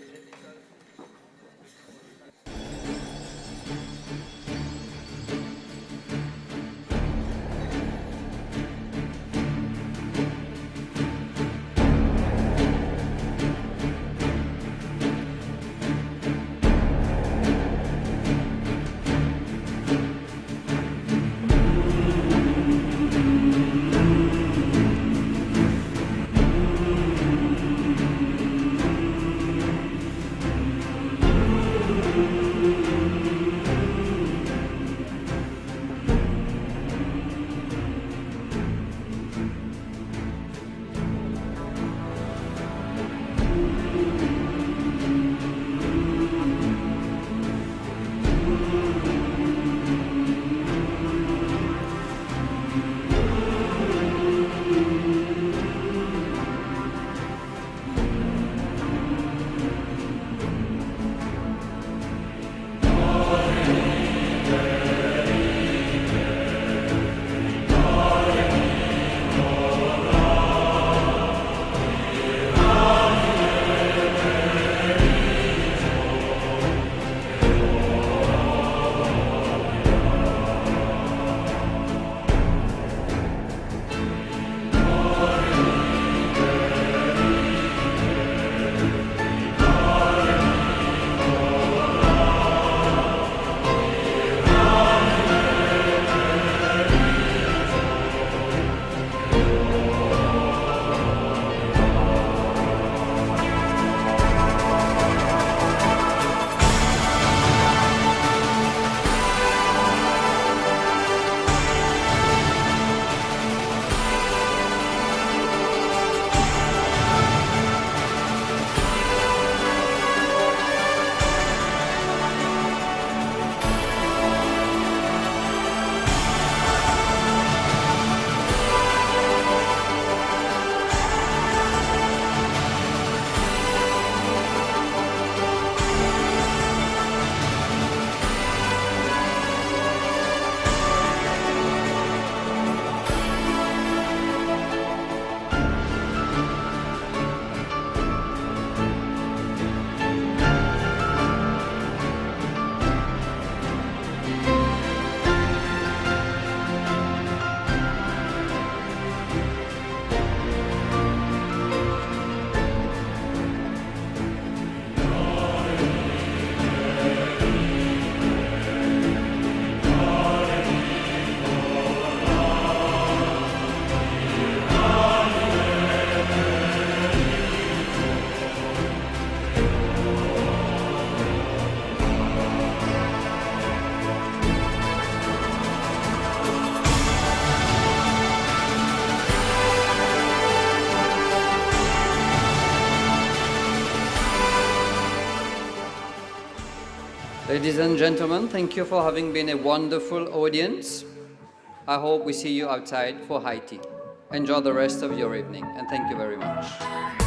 Speaker 2: Ladies and gentlemen, thank you for having been a wonderful audience. I hope we see you outside for high tea. Enjoy the rest of your evening, and thank you very much.